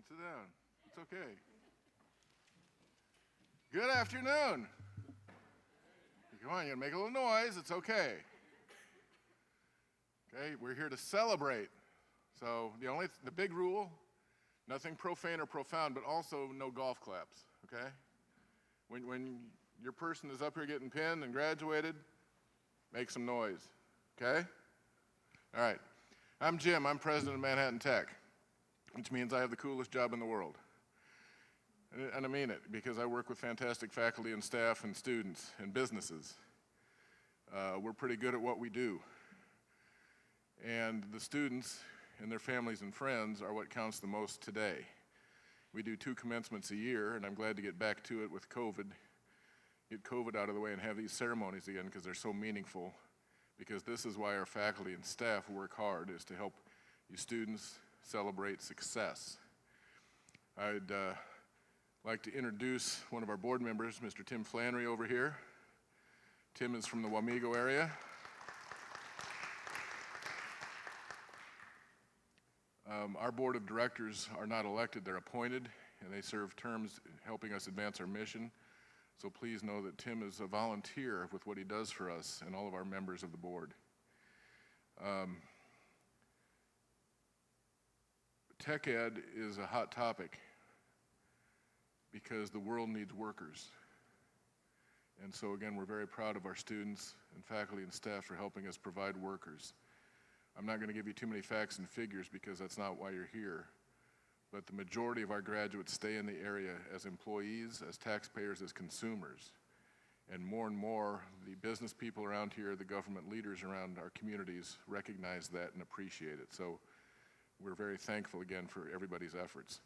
can sit down. It's okay. Good afternoon. Come on, you gotta make a little noise. It's okay. Okay, we're here to celebrate. So the big rule, nothing profane or profound, but also no golf claps, okay? When your person is up here getting pinned and graduated, make some noise, okay? All right, I'm Jim, I'm president of Manhattan Tech, which means I have the coolest job in the world. And I mean it, because I work with fantastic faculty and staff and students and businesses. We're pretty good at what we do. And the students and their families and friends are what counts the most today. We do 2 commencements a year, and I'm glad to get back to it with COVID, get COVID out of the way and have these ceremonies again because they're so meaningful, because this is why our faculty and staff work hard, is to help you students celebrate success. I'd like to introduce one of our board members, Mr. Tim Flannery over here. Tim is from the Wamego area. Our board of directors are not elected, they're appointed, and they serve terms helping us advance our mission. So please know that Tim is a volunteer with what he does for us and all of our members of the board. Tech ed is a hot topic because the world needs workers. And so again, we're very proud of our students and faculty and staff for helping us provide workers. I'm not going to give you too many facts and figures because that's not why you're here, but the majority of our graduates stay in the area as employees, as taxpayers, as consumers. And more, the business people around here, the government leaders around our communities recognize that and appreciate it. So we're very thankful again for everybody's efforts.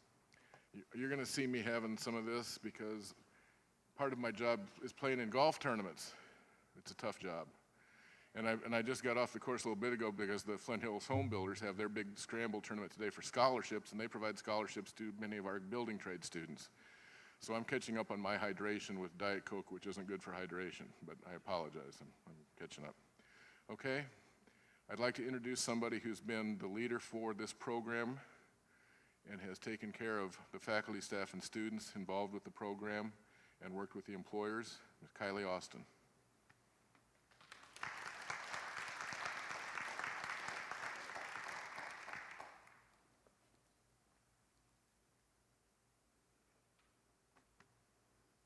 You're going to see me having some of this because part of my job is playing in golf tournaments. It's a tough job. And I just got off the course a little bit ago because the Flint Hills Home Builders have their big scramble tournament today for scholarships, and they provide scholarships to many of our building trade students. So I'm catching up on my hydration with Diet Coke, which isn't good for hydration, but I apologize, I'm catching up. Okay, I'd like to introduce somebody who's been the leader for this program and has taken care of the faculty, staff, and students involved with the program and worked with the employers, Ms. Kylie Austin.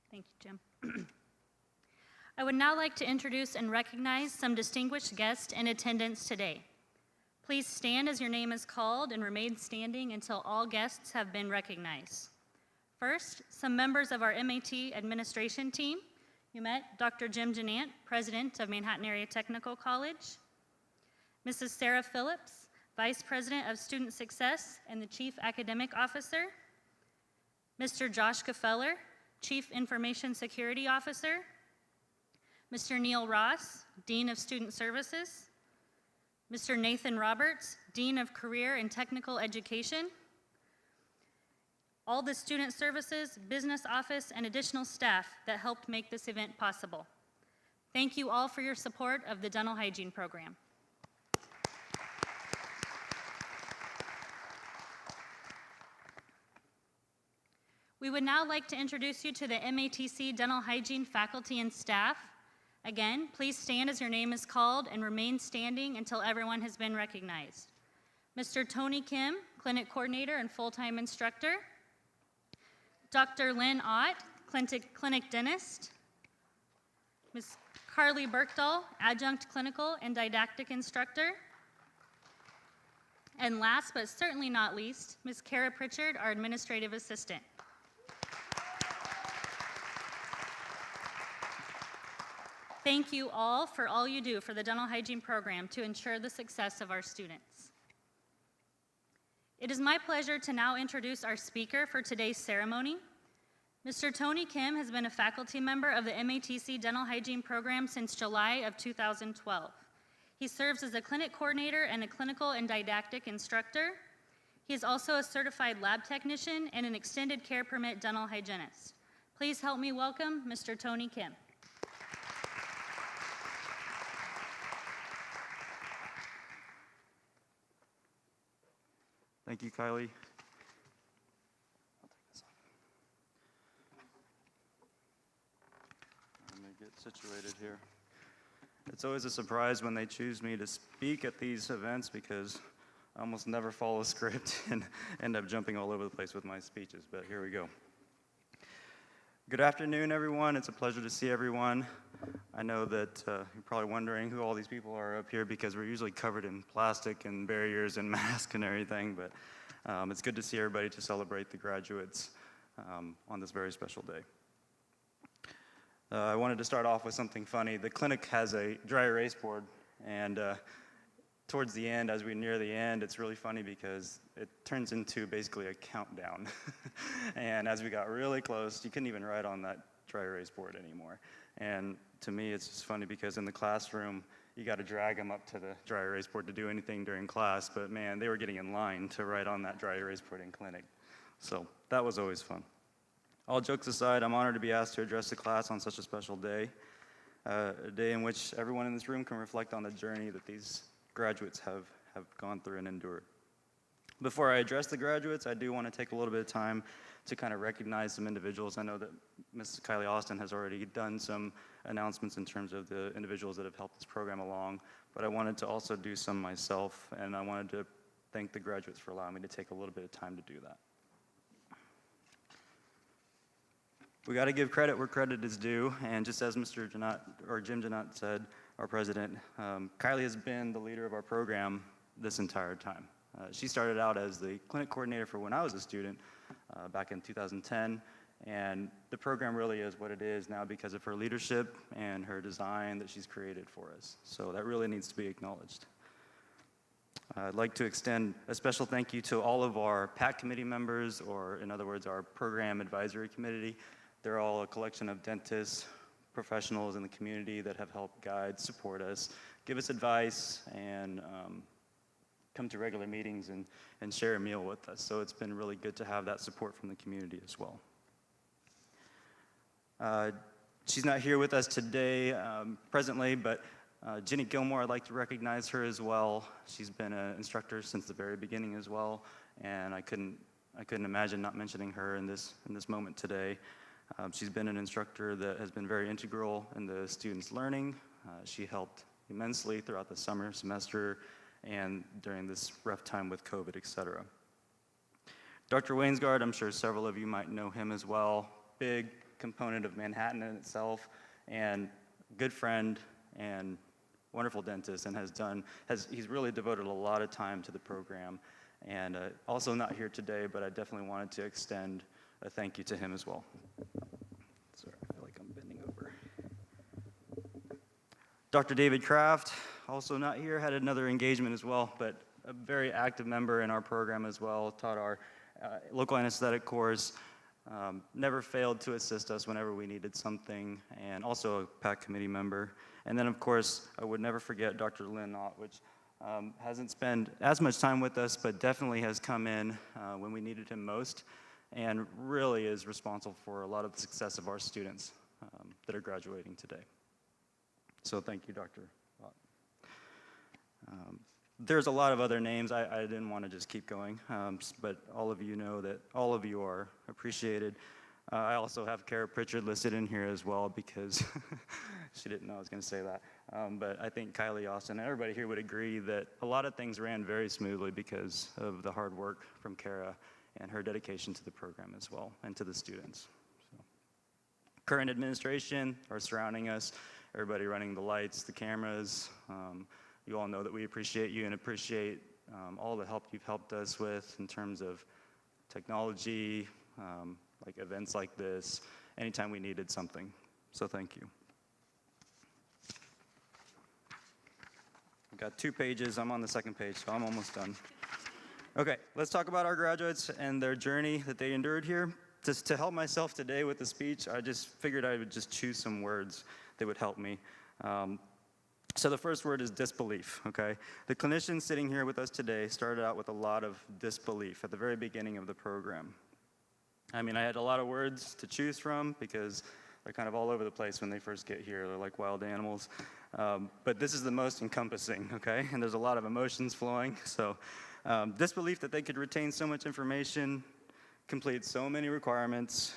Thank you, Jim. I would now like to introduce and recognize some distinguished guests in attendance today. Please stand as your name is called and remain standing until all guests have been recognized. First, some members of our MAT administration team. You met Dr. Jim Janant, President of Manhattan Area Technical College, Mrs. Sarah Phillips, Vice President of Student Success and the Chief Academic Officer, Mr. Josh Gefeller, Chief Information Security Officer, Mr. Neil Ross, Dean of Student Services, Mr. Nathan Roberts, Dean of Career and Technical Education, all the student services, business office, and additional staff that helped make this event possible. Thank you all for your support of the dental hygiene program. We would now like to introduce you to the MATC Dental Hygiene faculty and staff. Again, please stand as your name is called and remain standing until everyone has been recognized. Mr. Tony Kim, Clinic Coordinator and full-time instructor. Dr. Lynn Ott, Clinic Dentist. Ms. Carly Berkdahl, Adjunct Clinical and Didactic Instructor. And last but certainly not least, Ms. Kara Pritchard, our Administrative Assistant. Thank you all for all you do for the dental hygiene program to ensure the success of our students. It is my pleasure to now introduce our speaker for today's ceremony. Mr. Tony Kim has been a faculty member of the MATC Dental Hygiene program since July of 2012. He serves as a clinic coordinator and a clinical and didactic instructor. He is also a certified lab technician and an extended care permit dental hygienist. Please help me welcome Mr. Tony Kim. Thank you, Kylie. situated here. It's always a surprise when they choose me to speak at these events because I almost never follow a script and end up jumping all over the place with my speeches, but here we go. Good afternoon, everyone. It's a pleasure to see everyone. I know that you're probably wondering who all these people are up here because we're usually covered in plastic and barriers and masks and everything, but it's good to see everybody to celebrate the graduates on this very special day. I wanted to start off with something funny. The clinic has a dry erase board, and towards the end, as we near the end, it's really funny because it turns into basically a countdown. And as we got really close, you couldn't even write on that dry erase board anymore. And to me, it's just funny because in the classroom, you got to drag them up to the dry erase board to do anything during class, but man, they were getting in line to write on that dry erase board in clinic. So that was always fun. All jokes aside, I'm honored to be asked to address the class on such a special day, a day in which everyone in this room can reflect on the journey that these graduates have gone through and endured. Before I address the graduates, I do want to take a little bit of time to kind of recognize some individuals. I know that Mrs. Kylie Austin has already done some announcements in terms of the individuals that have helped this program along, but I wanted to also do some myself, and I wanted to thank the graduates for allowing me to take a little bit of time to do that. We got to give credit where credit is due, and just as Mr. Janot, or Jim Janot said, our president, Kylie has been the leader of our program this entire time. She started out as the clinic coordinator for when I was a student back in 2010, and the program really is what it is now because of her leadership and her design that she's created for us. So that really needs to be acknowledged. I'd like to extend a special thank you to all of our PAC committee members, or in other words, our program advisory committee. They're all a collection of dentists, professionals in the community that have helped guide, support us, give us advice, and come to regular meetings and share a meal with us. So it's been really good to have that support from the community as well. She's not here with us today presently, but Jenny Gilmore, I'd like to recognize her as well. She's been an instructor since the very beginning as well, and I couldn't imagine not mentioning her in this moment today. She's been an instructor that has been very integral in the students' learning. She helped immensely throughout the summer semester and during this rough time with COVID, et cetera. Dr. Wainsgard, I'm sure several of you might know him as well. Big component of Manhattan in itself, and good friend and wonderful dentist, and he's really devoted a lot of time to the program. And also not here today, but I definitely wanted to extend a thank you to him as well. Sorry, I feel like I'm bending over. Dr. David Kraft, also not here, had another engagement as well, but a very active member in our program as well, taught our local anesthetic course, never failed to assist us whenever we needed something, and also a PAC committee member. And then, of course, I would never forget Dr. Lynn Ott, which hasn't spent as much time with us, but definitely has come in when we needed him most, and really is responsible for a lot of the success of our students that are graduating today. So thank you, Dr. Ott. There's a lot of other names. I didn't want to just keep going, but all of you know that all of you are appreciated. I also have Kara Pritchard listed in here as well because she didn't know I was going to say that. But I think Kylie Austin and everybody here would agree that a lot of things ran very smoothly because of the hard work from Kara and her dedication to the program as well and to the students. So, current administration are surrounding us, everybody running the lights, the cameras. You all know that we appreciate you and appreciate all the help you've helped us with in terms of technology, like events like this, anytime we needed something. So thank you. I've got 2 pages. I'm on the second page, so I'm almost done. Okay, let's talk about our graduates and their journey that they endured here. Just to help myself today with the speech, I just figured I would just choose some words that would help me. So the first word is disbelief, okay? The clinicians sitting here with us today started out with a lot of disbelief at the very beginning of the program. I mean, I had a lot of words to choose from because they're kind of all over the place when they first get here. They're like wild animals. But this is the most encompassing, okay? And there's a lot of emotions flowing. So disbelief that they could retain so much information, complete so many requirements,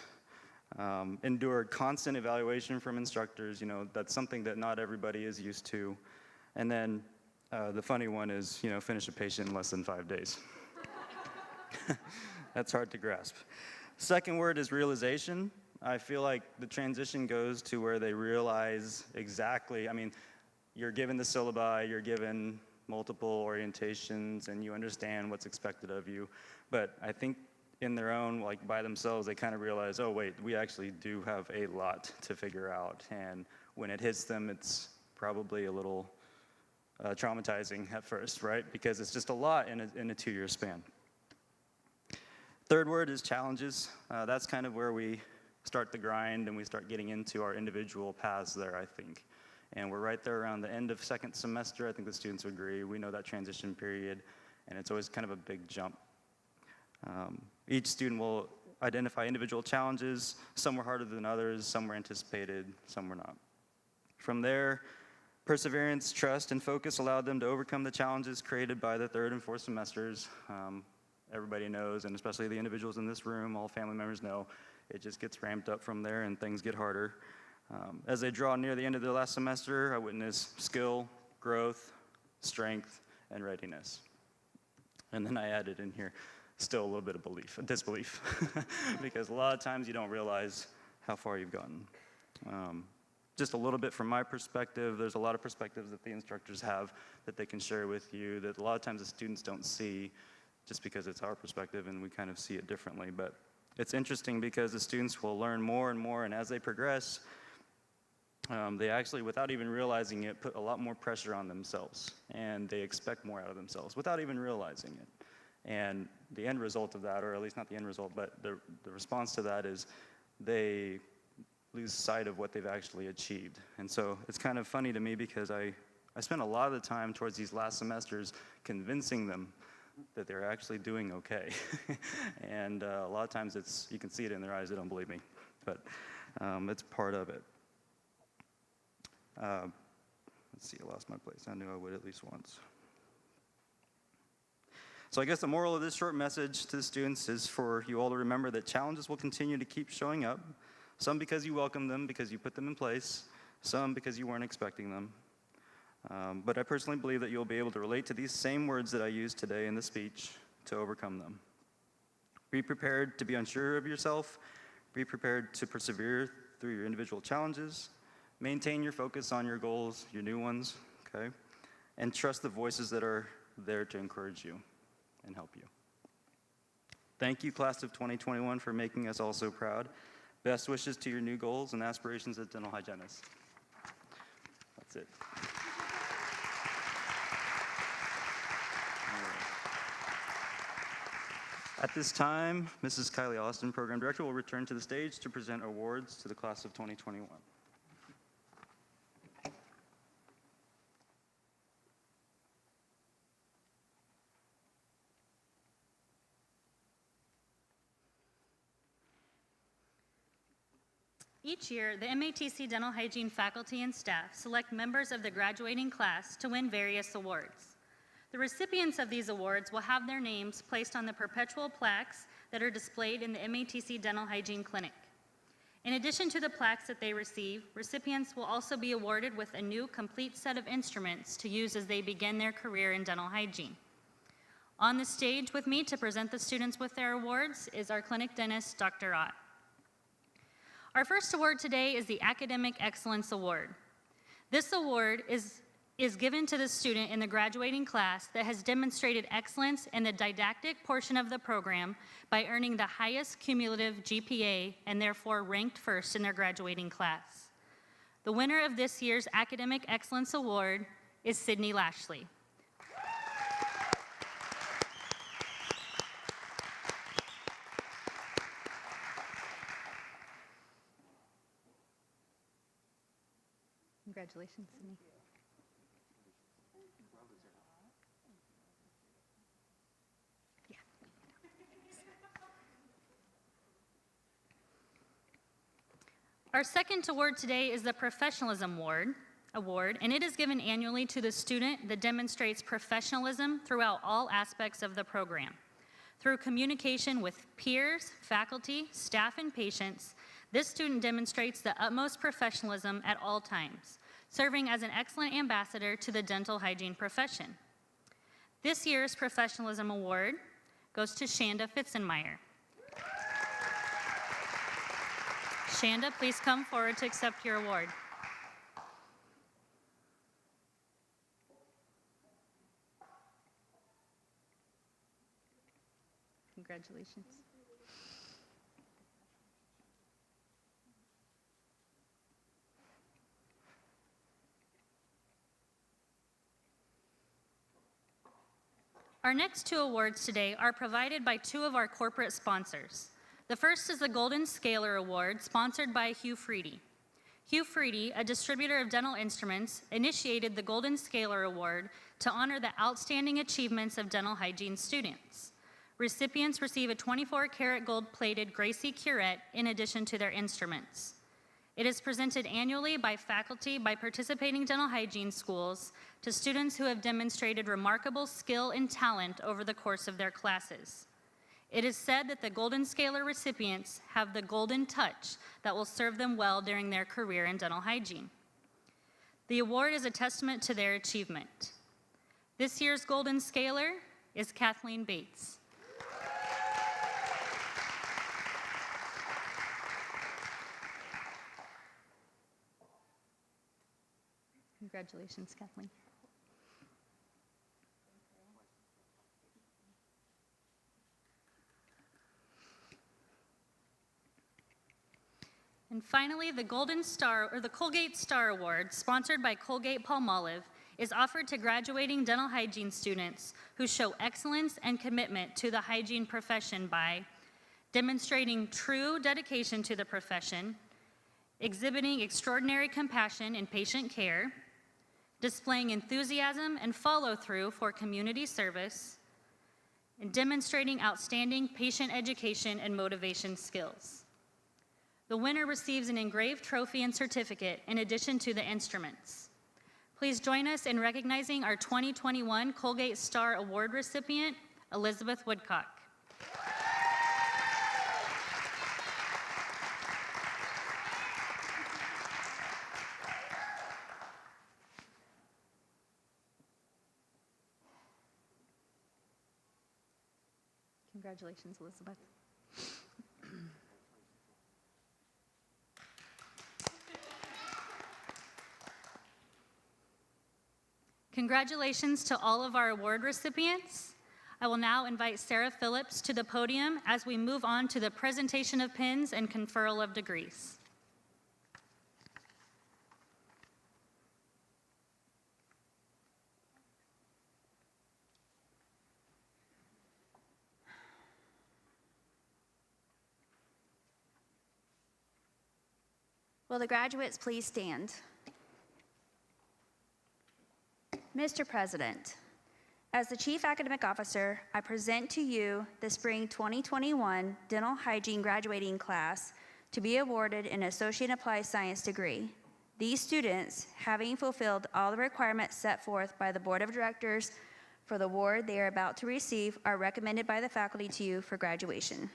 endured constant evaluation from instructors. You know, that's something that not everybody is used to. And then the funny one is, you know, finish a patient in less than 5 days. That's hard to grasp. Second word is realization. I feel like the transition goes to where they realize exactly, I mean, you're given the syllabi, you're given multiple orientations, and you understand what's expected of you. But I think in their own, like by themselves, they kind of realize, oh wait, we actually do have a lot to figure out. And when it hits them, it's probably a little traumatizing at first, right? Because it's just a lot in a 2-year span. Third word is challenges. That's kind of where we start the grind and we start getting into our individual paths there, I think. And we're right there around the end of second semester. I think the students would agree. We know that transition period, and it's always kind of a big jump. Each student will identify individual challenges. Some were harder than others, some were anticipated, some were not. From there, perseverance, trust, and focus allowed them to overcome the challenges created by the third and fourth semesters. Everybody knows, and especially the individuals in this room, all family members know, it just gets ramped up from there and things get harder. As they draw near the end of their last semester, I witness skill, growth, strength, and readiness. And then I added in here, still a little bit of disbelief, because a lot of times you don't realize how far you've gotten. Just a little bit from my perspective, there's a lot of perspectives that the instructors have that they can share with you that a lot of times the students don't see, just because it's our perspective and we kind of see it differently. But it's interesting because the students will learn more and more, and as they progress, they actually, without even realizing it, put a lot more pressure on themselves, and they expect more out of themselves without even realizing it. And the end result of that, or at least not the end result, but the response to that is they lose sight of what they've actually achieved. And so it's kind of funny to me because I spent a lot of the time towards these last semesters convincing them that they're actually doing okay. And a lot of times you can see it in their eyes, they don't believe me, but it's part of it. Let's see, I lost my place. I knew I would at least once. So I guess the moral of this short message to the students is for you all to remember that challenges will continue to keep showing up, some because you welcome them, because you put them in place, some because you weren't expecting them. But I personally believe that you'll be able to relate to these same words that I used today in the speech to overcome them. Be prepared to be unsure of yourself. Be prepared to persevere through your individual challenges. Maintain your focus on your goals, your new ones, okay? And trust the voices that are there to encourage you and help you. Thank you, class of 2021, for making us all so proud. Best wishes to your new goals and aspirations as dental hygienists. That's it. At this time, Mrs. Kylie Austin, Program Director, will return to the stage to present awards to the class of 2021. Each year, the MATC Dental Hygiene faculty and staff select members of the graduating class to win various awards. The recipients of these awards will have their names placed on the perpetual plaques that are displayed in the MATC Dental Hygiene Clinic. In addition to the plaques that they receive, recipients will also be awarded with a new complete set of instruments to use as they begin their career in dental hygiene. On the stage with me to present the students with their awards is our clinic dentist, Dr. Ott. Our first award today is the Academic Excellence Award. This award is given to the student in the graduating class that has demonstrated excellence in the didactic portion of the program by earning the highest cumulative GPA and therefore ranked first in their graduating class. The winner of this year's Academic Excellence Award is Sydney Lashley. Congratulations, Sydney. Yeah. Our second award today is the Professionalism Award, and it is given annually to the student that demonstrates professionalism throughout all aspects of the program. Through communication with peers, faculty, staff, and patients, This student demonstrates the utmost professionalism at all times, serving as an excellent ambassador to the dental hygiene profession. This year's Professionalism Award goes to Shanda Fitzenmeyer. Shanda, please come forward to accept your award. Congratulations. Our next two awards today are provided by two of our corporate sponsors. The first is the Golden Scaler Award, sponsored by Hugh Freedy. Hugh Freedy, a distributor of dental instruments, initiated the Golden Scaler Award to honor the outstanding achievements of dental hygiene students. Recipients receive a 24-karat gold-plated Gracie curette in addition to their instruments. It is presented annually by faculty by participating dental hygiene schools to students who have demonstrated remarkable skill and talent over the course of their classes. It is said that the Golden Scaler recipients have the golden touch that will serve them well during their career in dental hygiene. The award is a testament to their achievement. This year's Golden Scaler is Kathleen Bates. Congratulations, Kathleen. And finally, the Golden Star, or the Colgate Star Award, sponsored by Colgate-Palmolive, is offered to graduating dental hygiene students who show excellence and commitment to the hygiene profession by demonstrating true dedication to the profession, exhibiting extraordinary compassion in patient care, displaying enthusiasm and follow-through for community service, and demonstrating outstanding patient education and motivation skills. The winner receives an engraved trophy and certificate in addition to the instruments. Please join us in recognizing our 2021 Colgate Star Award recipient, Elizabeth Woodcock. Congratulations, Elizabeth. Congratulations to all of our award recipients. I will now invite Sarah Phillips to the podium as we move on to the presentation of pins and conferral of degrees. Will the graduates please stand? Mr. President, as the Chief Academic Officer, I present to you the Spring 2021 Dental Hygiene graduating class to be awarded an Associate in Applied Science degree. These students, having fulfilled all the requirements set forth by the Board of Directors for the award they are about to receive, are recommended by the faculty to you for graduation.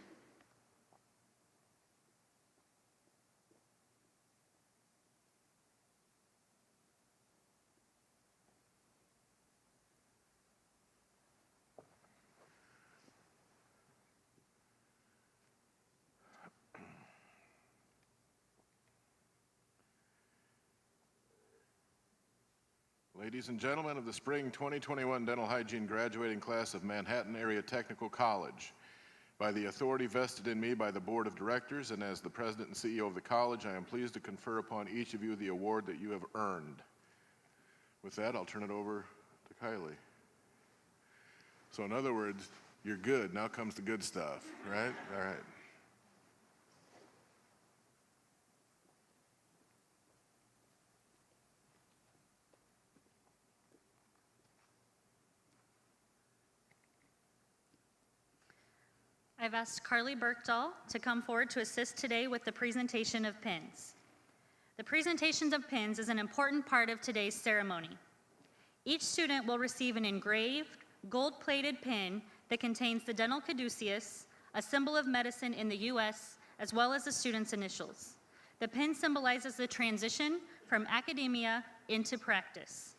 Ladies and gentlemen of the Spring 2021 Dental Hygiene graduating class of Manhattan Area Technical College, by the authority vested in me by the Board of Directors and as the President and CEO of the college, I am pleased to confer upon each of you the award that you have earned. With that, I'll turn it over to Kylie. So in other words, you're good, now comes the good stuff, right? All right. I've asked Carly Berkdahl to come forward to assist today with the presentation of pins. The presentations of pins is an important part of today's ceremony. Each student will receive an engraved, gold-plated pin that contains the dental caduceus, a symbol of medicine in the U.S., as well as the student's initials. The pin symbolizes the transition from academia into practice.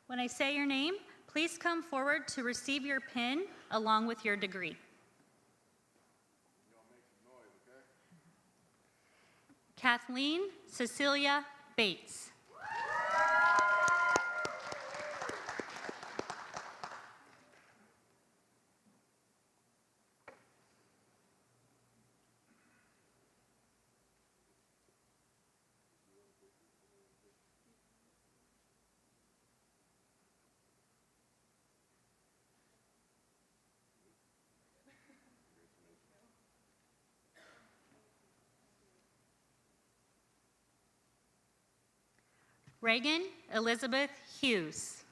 When I say your name, please come forward to receive your pin along with your degree. Kathleen Cecilia Bates. Reagan Elizabeth Hughes.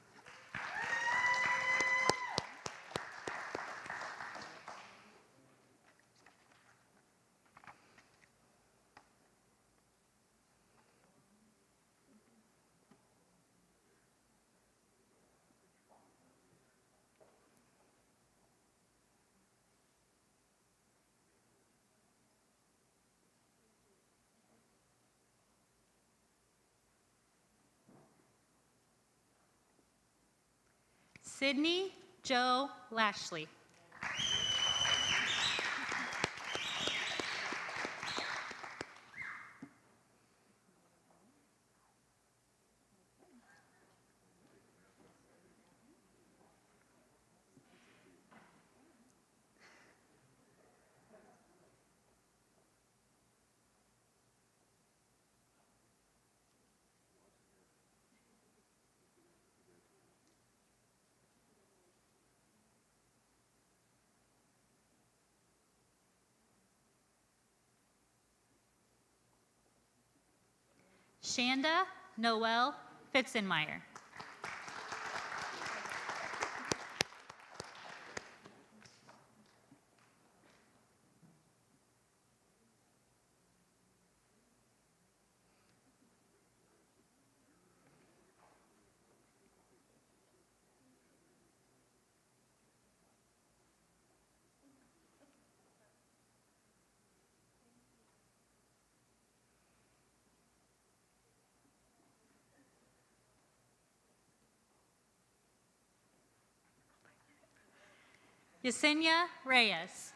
Sydney Joe Lashley. Shanda Noel Fitzenmeyer. Yesenia Reyes.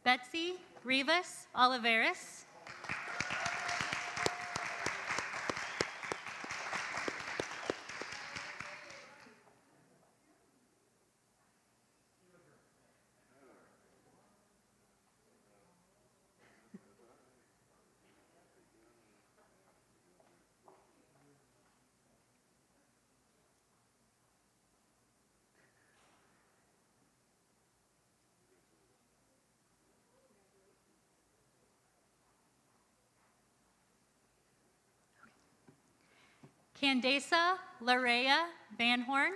Betsy Rivas Oliveris. Candace Larea Van Horn.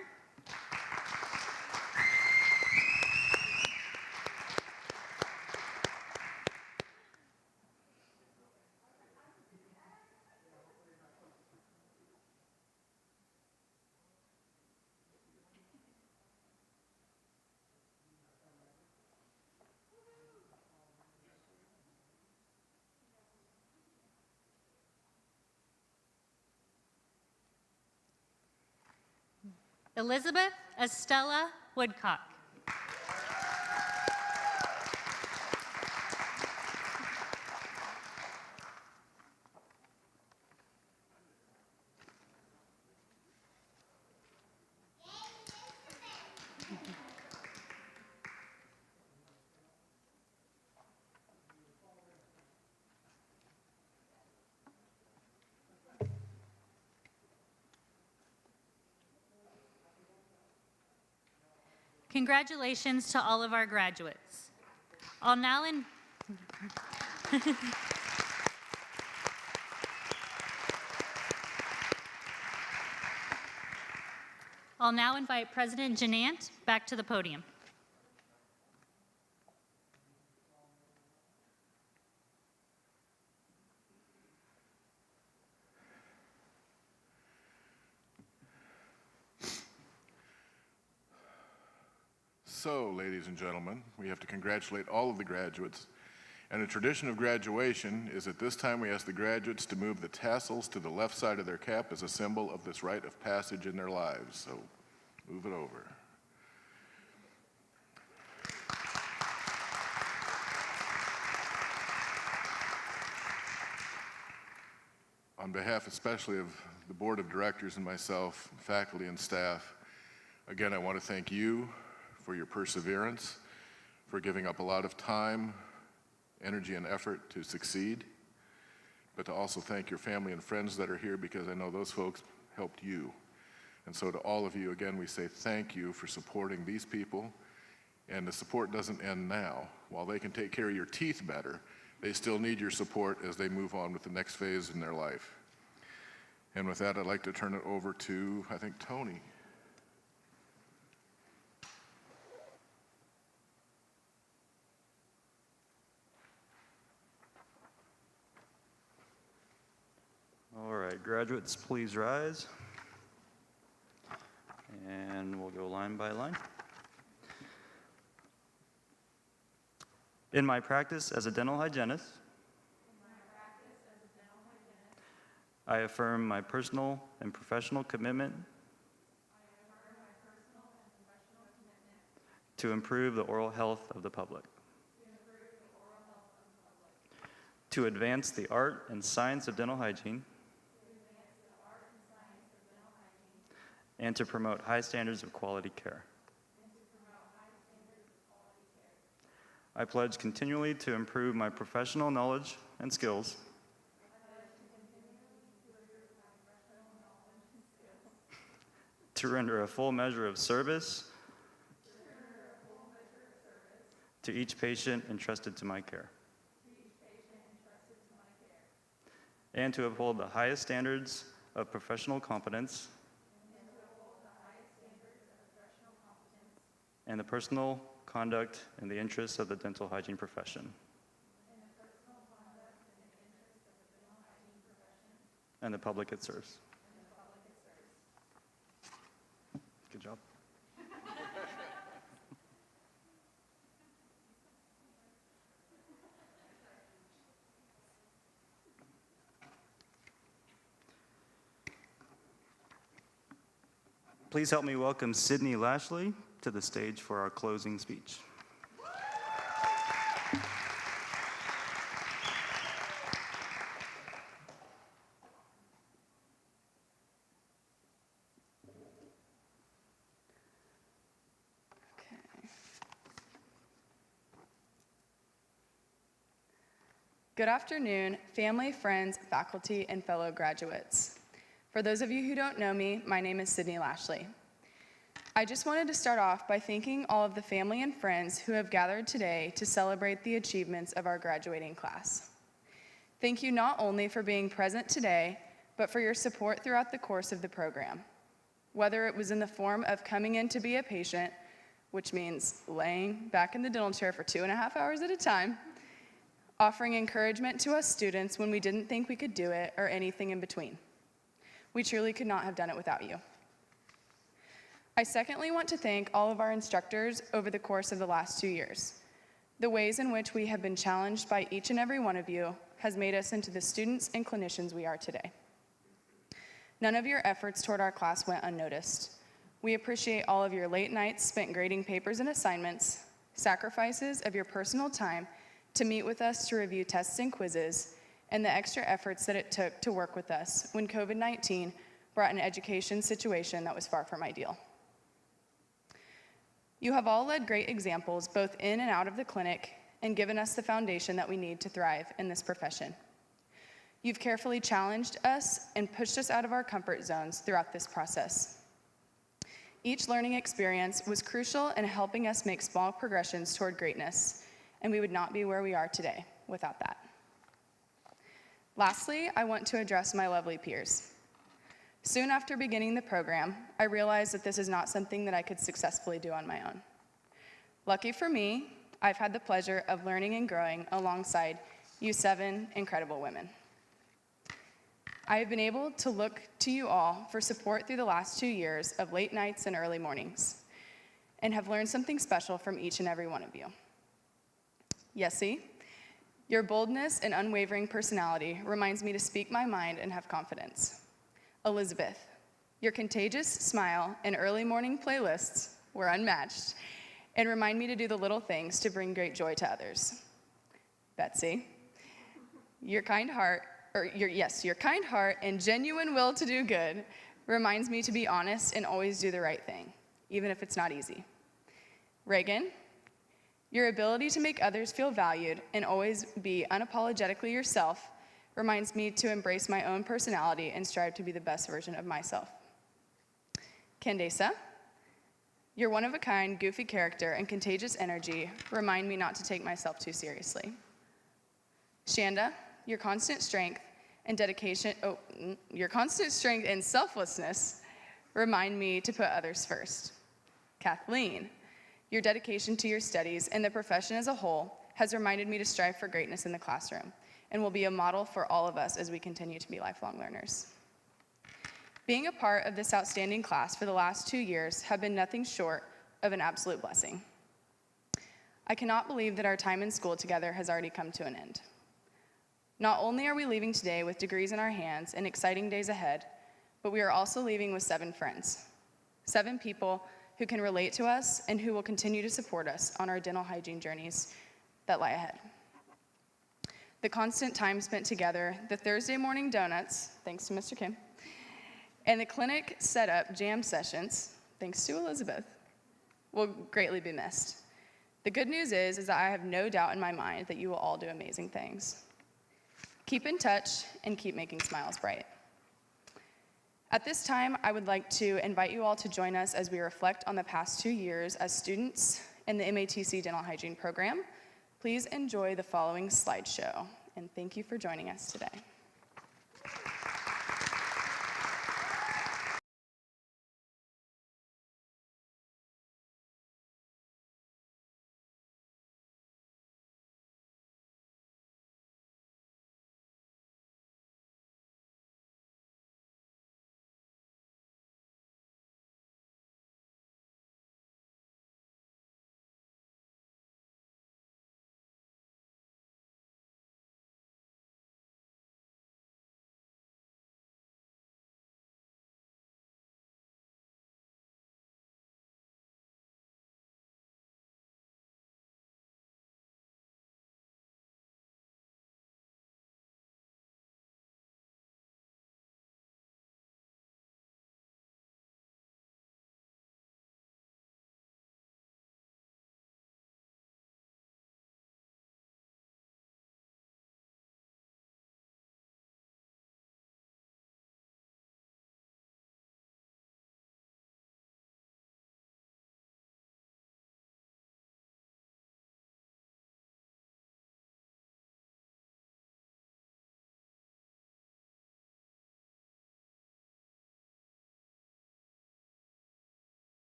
Elizabeth Estella Woodcock. Congratulations to all of our graduates. I'll now invite President Janant back to the podium. So, ladies and gentlemen, we have to congratulate all of the graduates. And a tradition of graduation is at this time we ask the graduates to move the tassels to the left side of their cap as a symbol of this rite of passage in their lives. So, move it over. On behalf especially of the Board of Directors and myself, faculty and staff, again, I want to thank you for your perseverance, for giving up a lot of time, energy, and effort to succeed, but to also thank your family and friends that are here because I know those folks helped you. And so to all of you, again, we say thank you for supporting these people, and the support doesn't end now. While they can take care of your teeth better, they still need your support as they move on with the next phase in their life. And with that, I'd like to turn it over to, I think, Tony. All right, graduates, please rise. And we'll go line by line. In my practice as a dental hygienist, I affirm my personal and professional commitment to improve the oral health of the public, to advance the art and science of dental hygiene, and to promote high standards of quality care. I pledge continually to improve my professional knowledge and skills, to render a full measure of service to each patient entrusted to my care, and to uphold the highest standards of professional competence and the personal conduct in the interests of the dental hygiene profession. And the public it serves. Good job. Please help me welcome Sydney Lashley to the stage for our closing speech. Good afternoon, family, friends, faculty, and fellow graduates. For those of you who don't know me, my name is Sydney Lashley. I just wanted to start off by thanking all of the family and friends who have gathered today to celebrate the achievements of our graduating class. Thank you not only for being present today, but for your support throughout the course of the program. Whether it was in the form of coming in to be a patient, which means laying back in the dental chair for 2.5 hours at a time, offering encouragement to us students when we didn't think we could do it, or anything in between. We truly could not have done it without you. I secondly want to thank all of our instructors over the course of the last 2 years. The ways in which we have been challenged by each and every one of you has made us into the students and clinicians we are today. None of your efforts toward our class went unnoticed. We appreciate all of your late nights spent grading papers and assignments, sacrifices of your personal time to meet with us to review tests and quizzes, and the extra efforts that it took to work with us when COVID-19 brought an education situation that was far from ideal. You have all led great examples both in and out of the clinic and given us the foundation that we need to thrive in this profession. You've carefully challenged us and pushed us out of our comfort zones throughout this process. Each learning experience was crucial in helping us make small progressions toward greatness, and we would not be where we are today without that. Lastly, I want to address my lovely peers. Soon after beginning the program, I realized that this is not something that I could successfully do on my own. Lucky for me, I've had the pleasure of learning and growing alongside you 7 incredible women. I have been able to look to you all for support through the last 2 years of late nights and early mornings, and have learned something special from each and every one of you. Yessie, your boldness and unwavering personality reminds me to speak my mind and have confidence. Elizabeth, your contagious smile and early morning playlists were unmatched and remind me to do the little things to bring great joy to others. Betsy, your kind heart and genuine will to do good reminds me to be honest and always do the right thing, even if it's not easy. Reagan, your ability to make others feel valued and always be unapologetically yourself reminds me to embrace my own personality and strive to be the best version of myself. Candace, your one-of-a-kind, goofy character and contagious energy remind me not to take myself too seriously. Shanda, your constant strength and selflessness remind me to put others first. Kathleen, your dedication to your studies and the profession as a whole has reminded me to strive for greatness in the classroom and will be a model for all of us as we continue to be lifelong learners. Being a part of this outstanding class for the last 2 years have been nothing short of an absolute blessing. I cannot believe that our time in school together has already come to an end. Not only are we leaving today with degrees in our hands and exciting days ahead, but we are also leaving with 7 friends, 7 people who can relate to us and who will continue to support us on our dental hygiene journeys that lie ahead. The constant time spent together, the Thursday morning donuts, thanks to Mr. Kim, and the clinic setup jam sessions, thanks to Elizabeth, will greatly be missed. The good news is that I have no doubt in my mind that you will all do amazing things. Keep in touch and keep making smiles bright. At this time, I would like to invite you all to join us as we reflect on the past 2 years as students in the MATC Dental Hygiene Program. Please enjoy the following slideshow, and thank you for joining us today.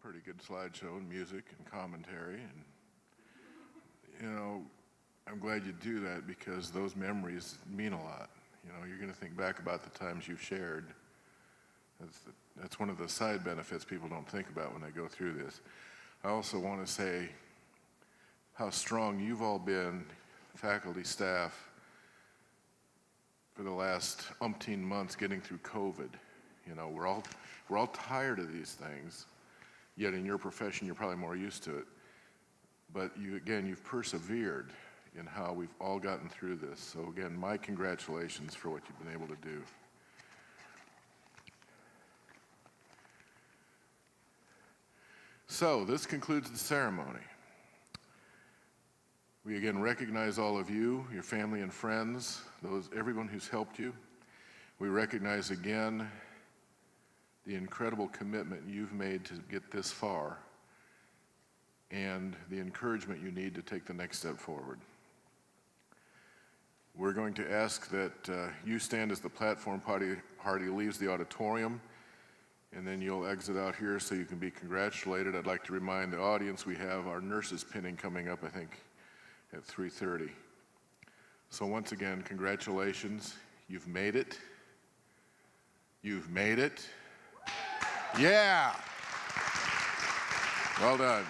pretty good slideshow and music and commentary. And, you know, I'm glad you do that because those memories mean a lot. You know, you're going to think back about the times you've shared. That's one of the side benefits people don't think about when they go through this. I also want to say how strong you've all been, faculty, staff, for the last umpteen months getting through COVID. You know, we're all tired of these things, yet in your profession you're probably more used to it. But you've persevered in how we've all gotten through this. So again, my congratulations for what you've been able to do. So this concludes the ceremony. We again recognize all of you, your family and friends, everyone who's helped you. We recognize again the incredible commitment you've made to get this far and the encouragement you need to take the next step forward. We're going to ask that you stand as the platform party leaves the auditorium, and then you'll exit out here so you can be congratulated. I'd like to remind the audience we have our nurses pinning coming up, I think, at 3:30. So once again, congratulations. You've made it. You've made it. Yeah. Well done.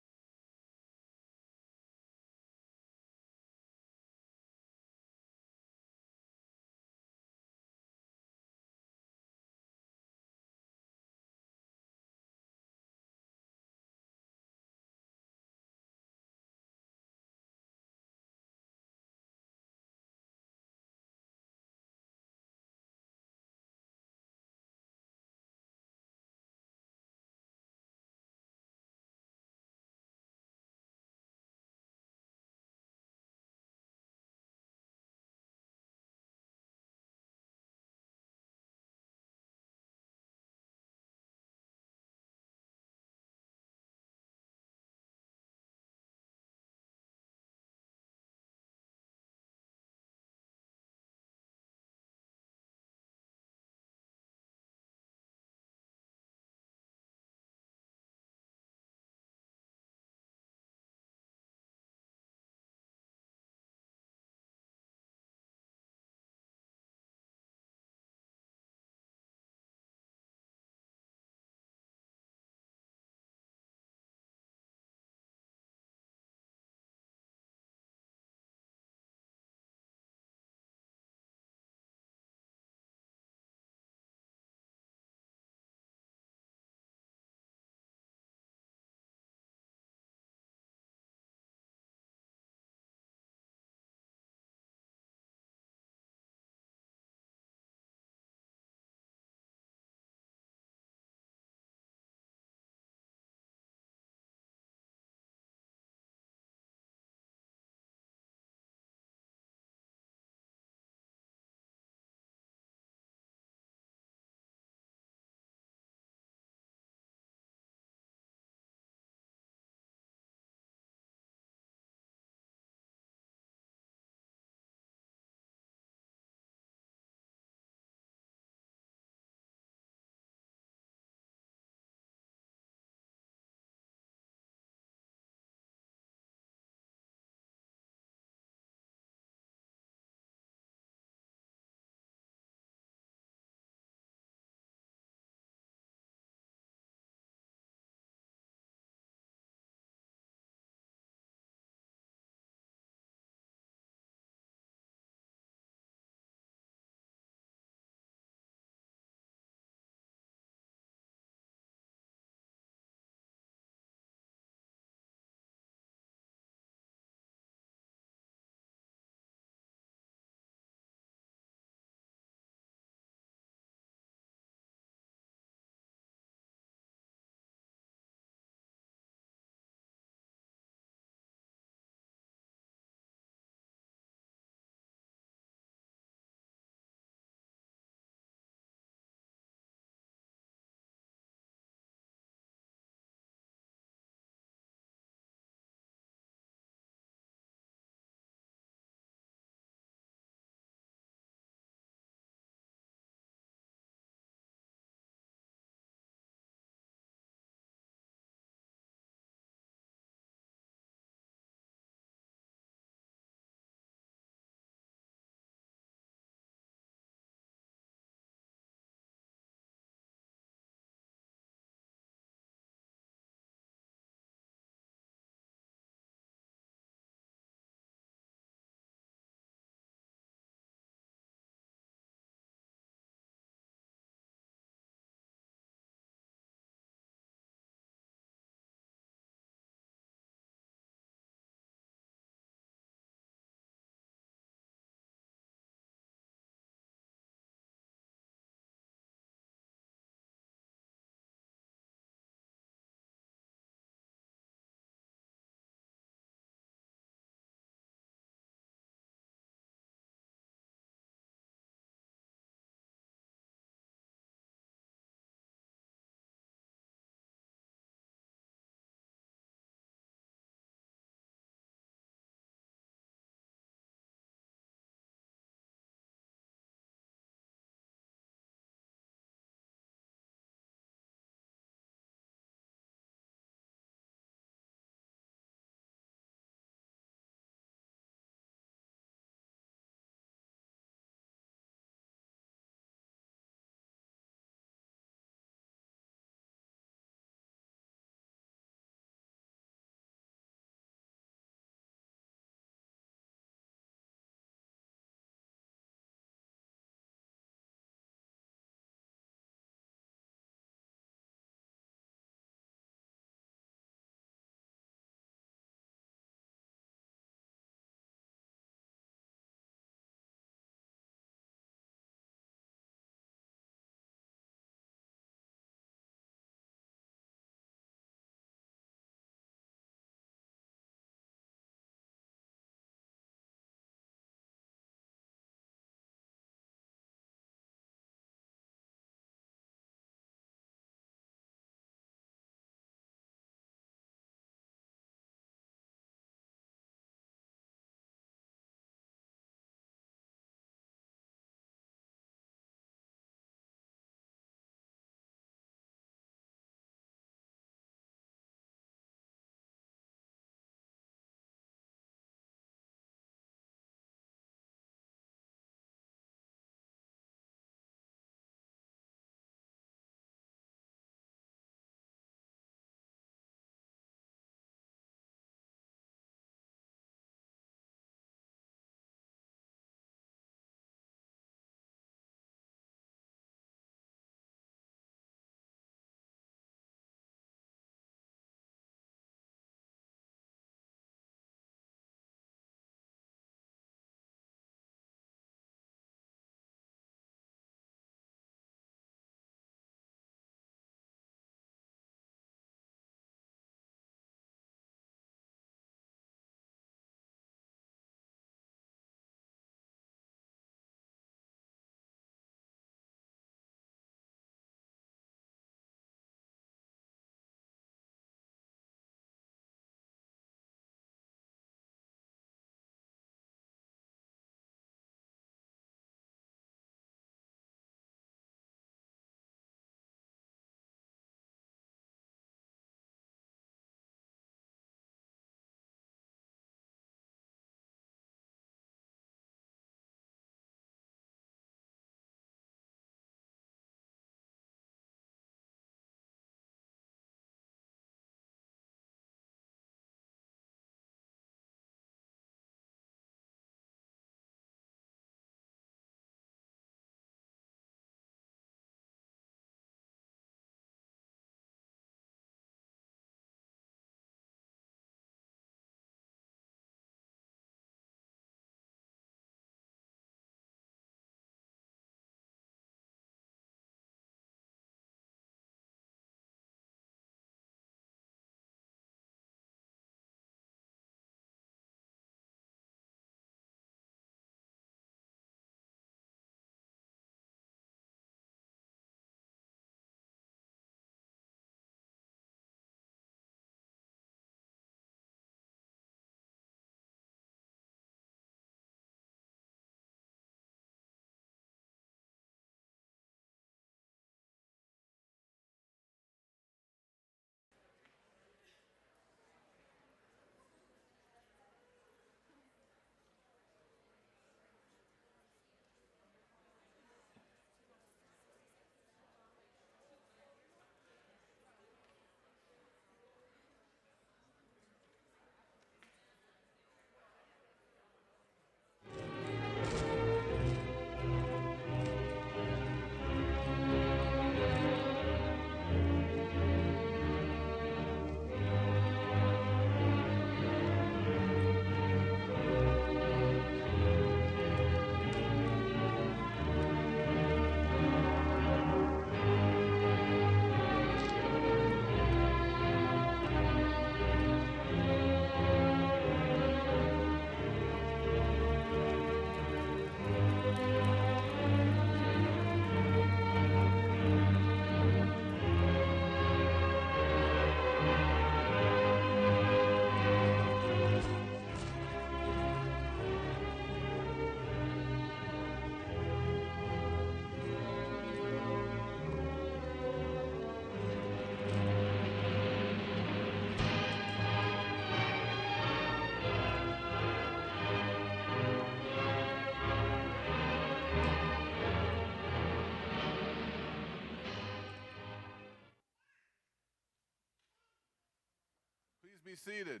be seated.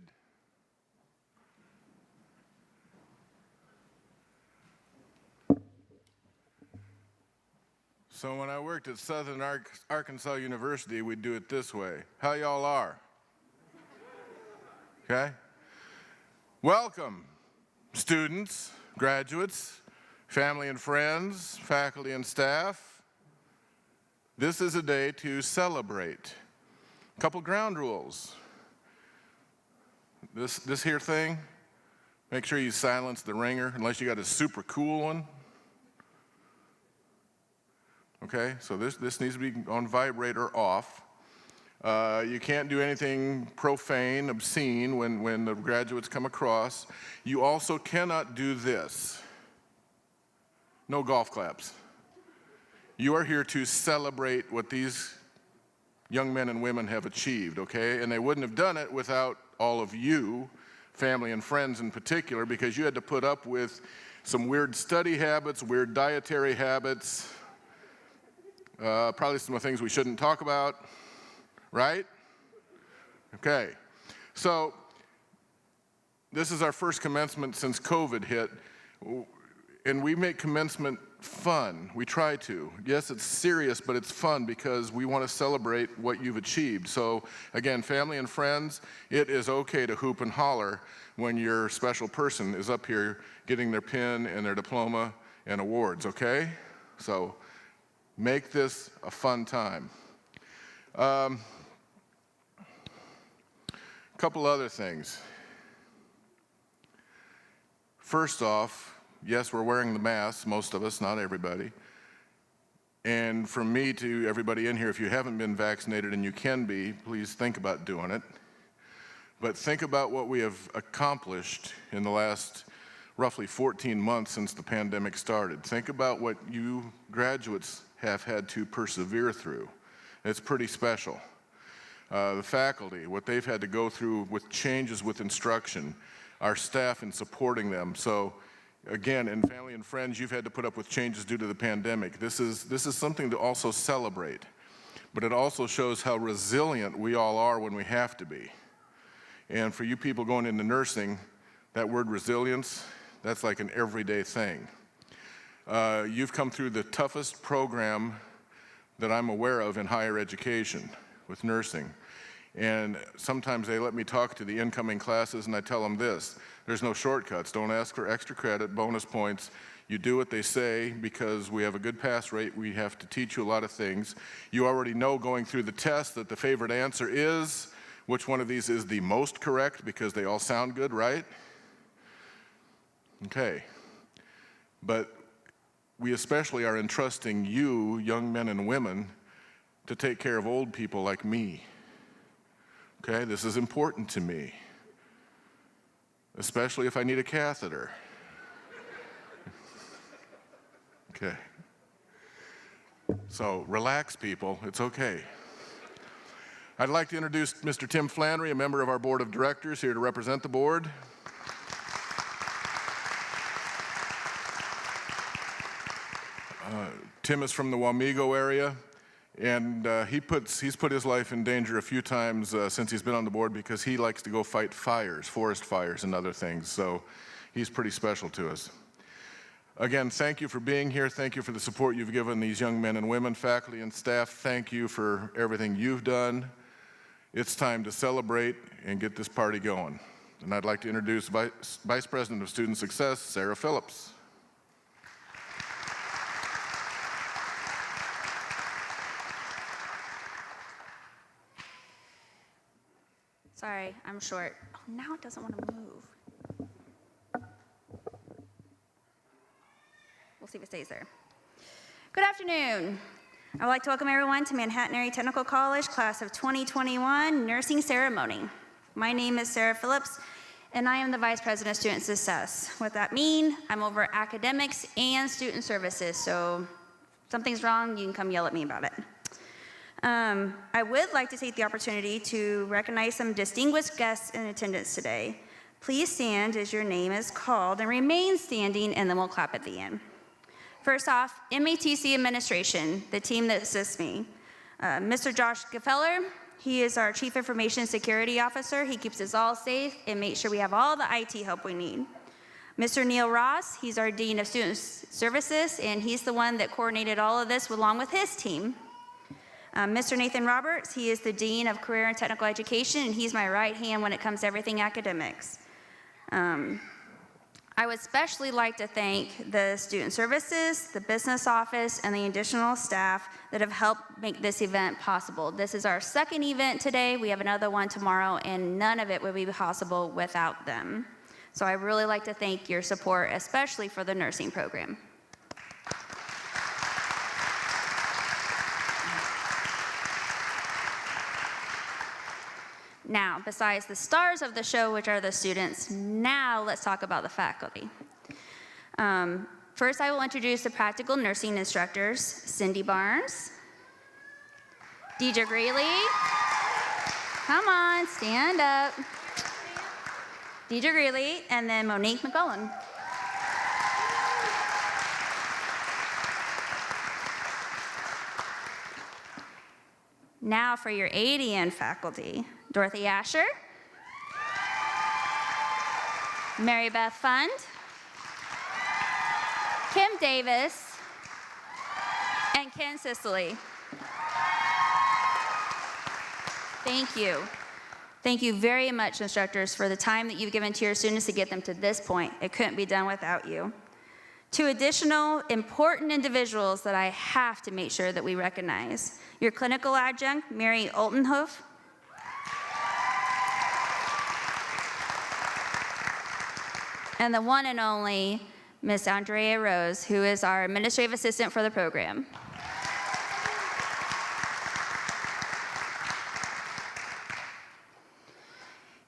So when I worked at Southern Arkansas University, we'd do it this way. How y'all are? Okay? Welcome, students, graduates, family and friends, faculty and staff. This is a day to celebrate. A couple ground rules. This here thing, make sure you silence the ringer unless you got a super cool one. Okay, so this needs to be on vibrate or off. You can't do anything profane, obscene when the graduates come across. You also cannot do this. No golf claps. You are here to celebrate what these young men and women have achieved, okay? And they wouldn't have done it without all of you, family and friends in particular, because you had to put up with some weird study habits, weird dietary habits, probably some of the things we shouldn't talk about, right? Okay, so this is our first commencement since COVID hit, and we make commencement fun. We try to. Yes, it's serious, but it's fun because we want to celebrate what you've achieved. So again, family and friends, it is okay to hoop and holler when your special person is up here getting their pin and their diploma and awards, okay? So make this a fun time. Couple other things. First off, yes, we're wearing the masks, most of us, not everybody. And from me to everybody in here, if you haven't been vaccinated and you can be, please think about doing it. But think about what we have accomplished in the last roughly 14 months since the pandemic started. Think about what you graduates have had to persevere through. It's pretty special. The faculty, what they've had to go through with changes with instruction, our staff in supporting them. So again, in family and friends, you've had to put up with changes due to the pandemic. This is something to also celebrate, but it also shows how resilient we all are when we have to be. And for you people going into nursing, that word resilience, that's like an everyday thing. You've come through the toughest program that I'm aware of in higher education with nursing. And sometimes they let me talk to the incoming classes and I tell them this: there's no shortcuts. Don't ask for extra credit, bonus points. You do what they say because we have a good pass rate. We have to teach you a lot of things. You already know going through the test that the favorite answer is, which one of these is the most correct because they all sound good, right? Okay. But we especially are entrusting you, young men and women, to take care of old people like me. Okay, this is important to me, especially if I need a catheter. Okay. So relax, people, it's okay. I'd like to introduce Mr. Tim Flannery, a member of our board of directors, here to represent the board. Tim is from the Wamego area. And he's put his life in danger a few times since he's been on the board because he likes to go fight fires, forest fires and other things. So he's pretty special to us. Again, thank you for being here. Thank you for the support you've given these young men and women, faculty and staff. Thank you for everything you've done. It's time to celebrate and get this party going. And I'd like to introduce Vice President of Student Success, Sarah Phillips. Sorry, I'm short. Oh, now it doesn't want to move. We'll see if it stays there. Good afternoon. I would like to welcome everyone to Manhattan Area Technical College, class of 2021 nursing ceremony. My name is Sarah Phillips, and I am the Vice President of Student Success. What that means, I'm over academics and student services, so if something's wrong, you can come yell at me about it. I would like to take the opportunity to recognize some distinguished guests in attendance today. Please stand as your name is called and remain standing, and then we'll clap at the end. First off, MATC Administration, the team that assists me. Mr. Josh Gefeller, He is our Chief Information Security Officer. He keeps us all safe and makes sure we have all the IT help we need. Mr. Neil Ross, he's our Dean of Student Services, and he's the one that coordinated all of this along with his team. Mr. Nathan Roberts, he is the Dean of Career and Technical Education, and he's my right hand when it comes to everything academics. I would especially like to thank the Student Services, the Business Office, and the additional staff that have helped make this event possible. This is our second event today. We have another one tomorrow, and none of it would be possible without them. So I really like to thank your support, especially for the nursing program. Now, besides the stars of the show, which are the students, now let's talk about the faculty. First, I will introduce the practical nursing instructors, Cindy Barnes, Deidre Greeley, come on, stand up, Deidre Greeley, and then Monique McCullen. Now for your ADN faculty, Dorothy Asher, Mary Beth Fund, Kim Davis, and Ken Sicily. Thank you. Thank you very much, instructors, for the time that you've given to your students to get them to this point. It couldn't be done without you. Two additional important individuals that I have to make sure that we recognize. Your clinical adjunct, Mary Oltenhof, and the one and only Miss Andrea Rose, who is our administrative assistant for the program.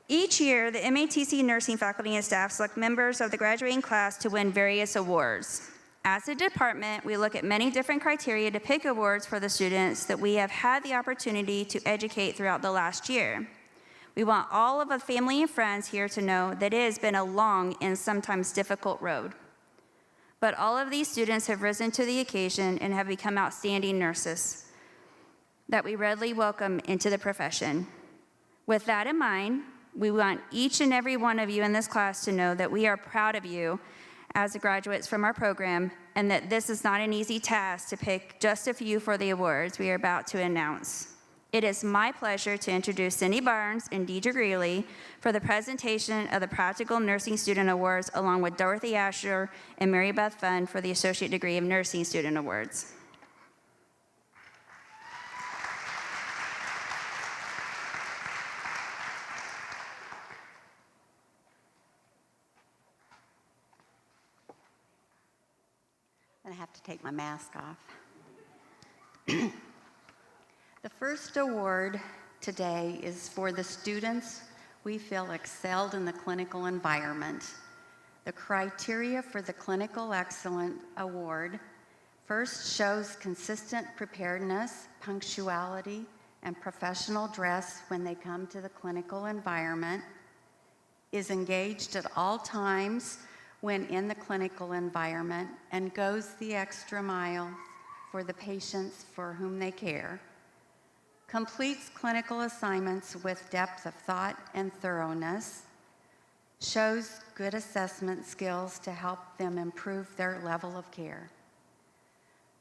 Each year, the MATC nursing faculty and staff select members of the graduating class to win various awards. As a department, we look at many different criteria to pick awards for the students that we have had the opportunity to educate throughout the last year. We want all of the family and friends here to know that it has been a long and sometimes difficult road. But all of these students have risen to the occasion and have become outstanding nurses that we readily welcome into the profession. With that in mind, we want each and every one of you in this class to know that we are proud of you as the graduates from our program, and that this is not an easy task to pick just a few for the awards we are about to announce. It is my pleasure to introduce Cindy Barnes and Deidre Greeley for the presentation of the Practical Nursing Student Awards, along with Dorothy Asher and Mary Beth Fund for the Associate Degree of Nursing Student Awards. I have to take my mask off. The first award today is for the students we feel excelled in the clinical environment. The criteria for the Clinical Excellent Award first shows consistent preparedness, punctuality, and professional dress when they come to the clinical environment, is engaged at all times when in the clinical environment, and goes the extra mile for the patients for whom they care, completes clinical assignments with depth of thought and thoroughness, shows good assessment skills to help them improve their level of care.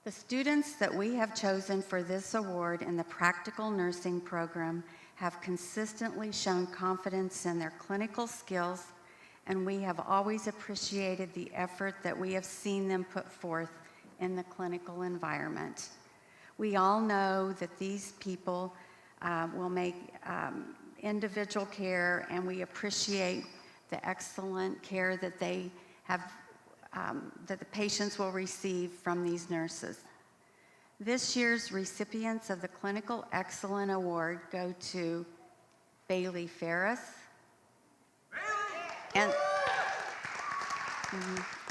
The students that we have chosen for this award in the Practical Nursing program have consistently shown confidence in their clinical skills, and we have always appreciated the effort that we have seen them put forth in the clinical environment. We all know that these people will make individual care, and we appreciate the excellent care that they have, that the patients will receive from these nurses. This year's recipients of the Clinical Excellent Award go to Bailey Ferris,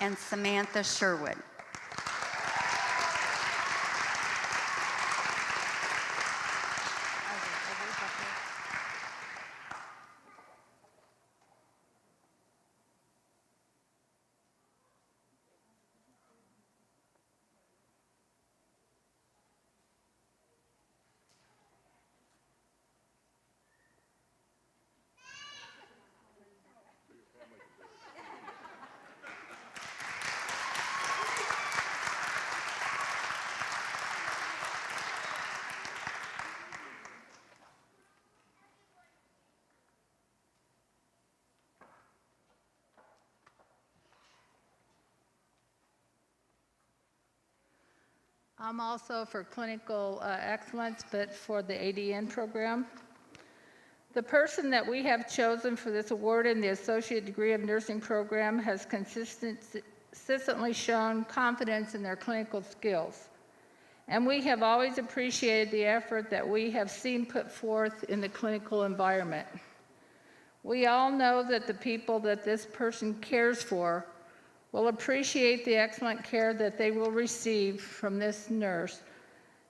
and Samantha Sherwood. I'm also for clinical excellence, but for the ADN program. The person that we have chosen for this award in the Associate Degree of Nursing program has consistently shown confidence in their clinical skills. And we have always appreciated the effort that we have seen put forth in the clinical environment. We all know that the people that this person cares for will appreciate the excellent care that they will receive from this nurse.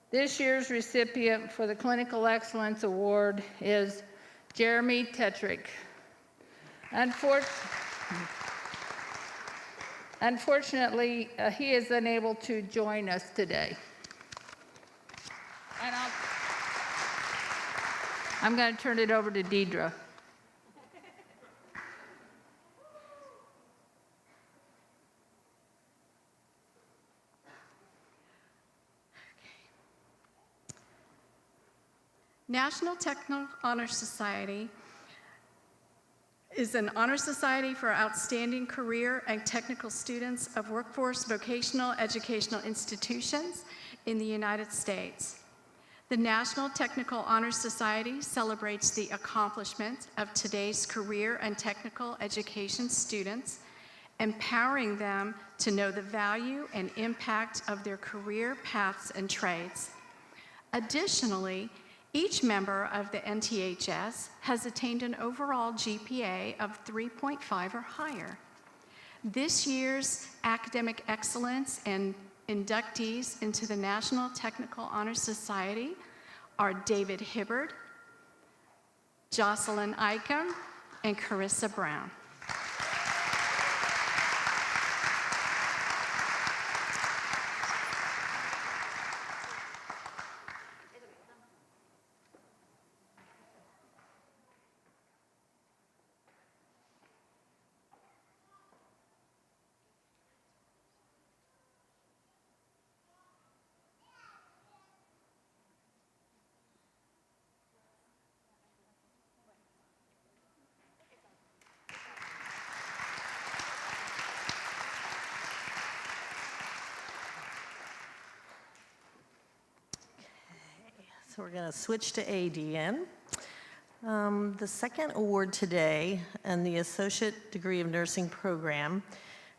This year's recipient for the Clinical Excellence Award is Jeremy Tetrick. Unfortunately, he is unable to join us today. And I'm going to turn it over to Deidre. National Technical Honor Society is an honor society for outstanding career and technical students of workforce vocational educational institutions in the United States. The National Technical Honor Society celebrates the accomplishments of today's career and technical education students, empowering them to know the value and impact of their career paths and trades. Additionally, each member of the NTHS has attained an overall GPA of 3.5 or higher. This year's academic excellence and inductees into the National Technical Honor Society are David Hibbard, Jocelyn Icahn, and Carissa Brown. So we're going to switch to ADN. The second award today in the Associate Degree of Nursing program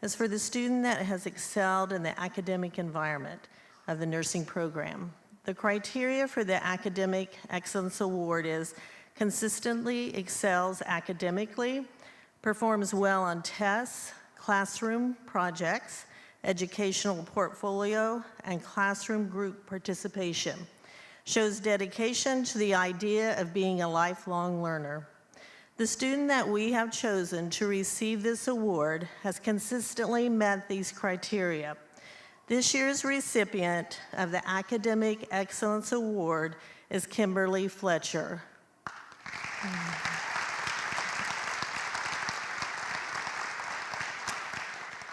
is for the student that has excelled in the academic environment of the nursing program. The criteria for the Academic Excellence Award is consistently excels academically, performs well on tests, classroom projects, educational portfolio, and classroom group participation. Shows dedication to the idea of being a lifelong learner. The student that we have chosen to receive this award has consistently met these criteria. This year's recipient of the Academic Excellence Award is Kimberly Fletcher.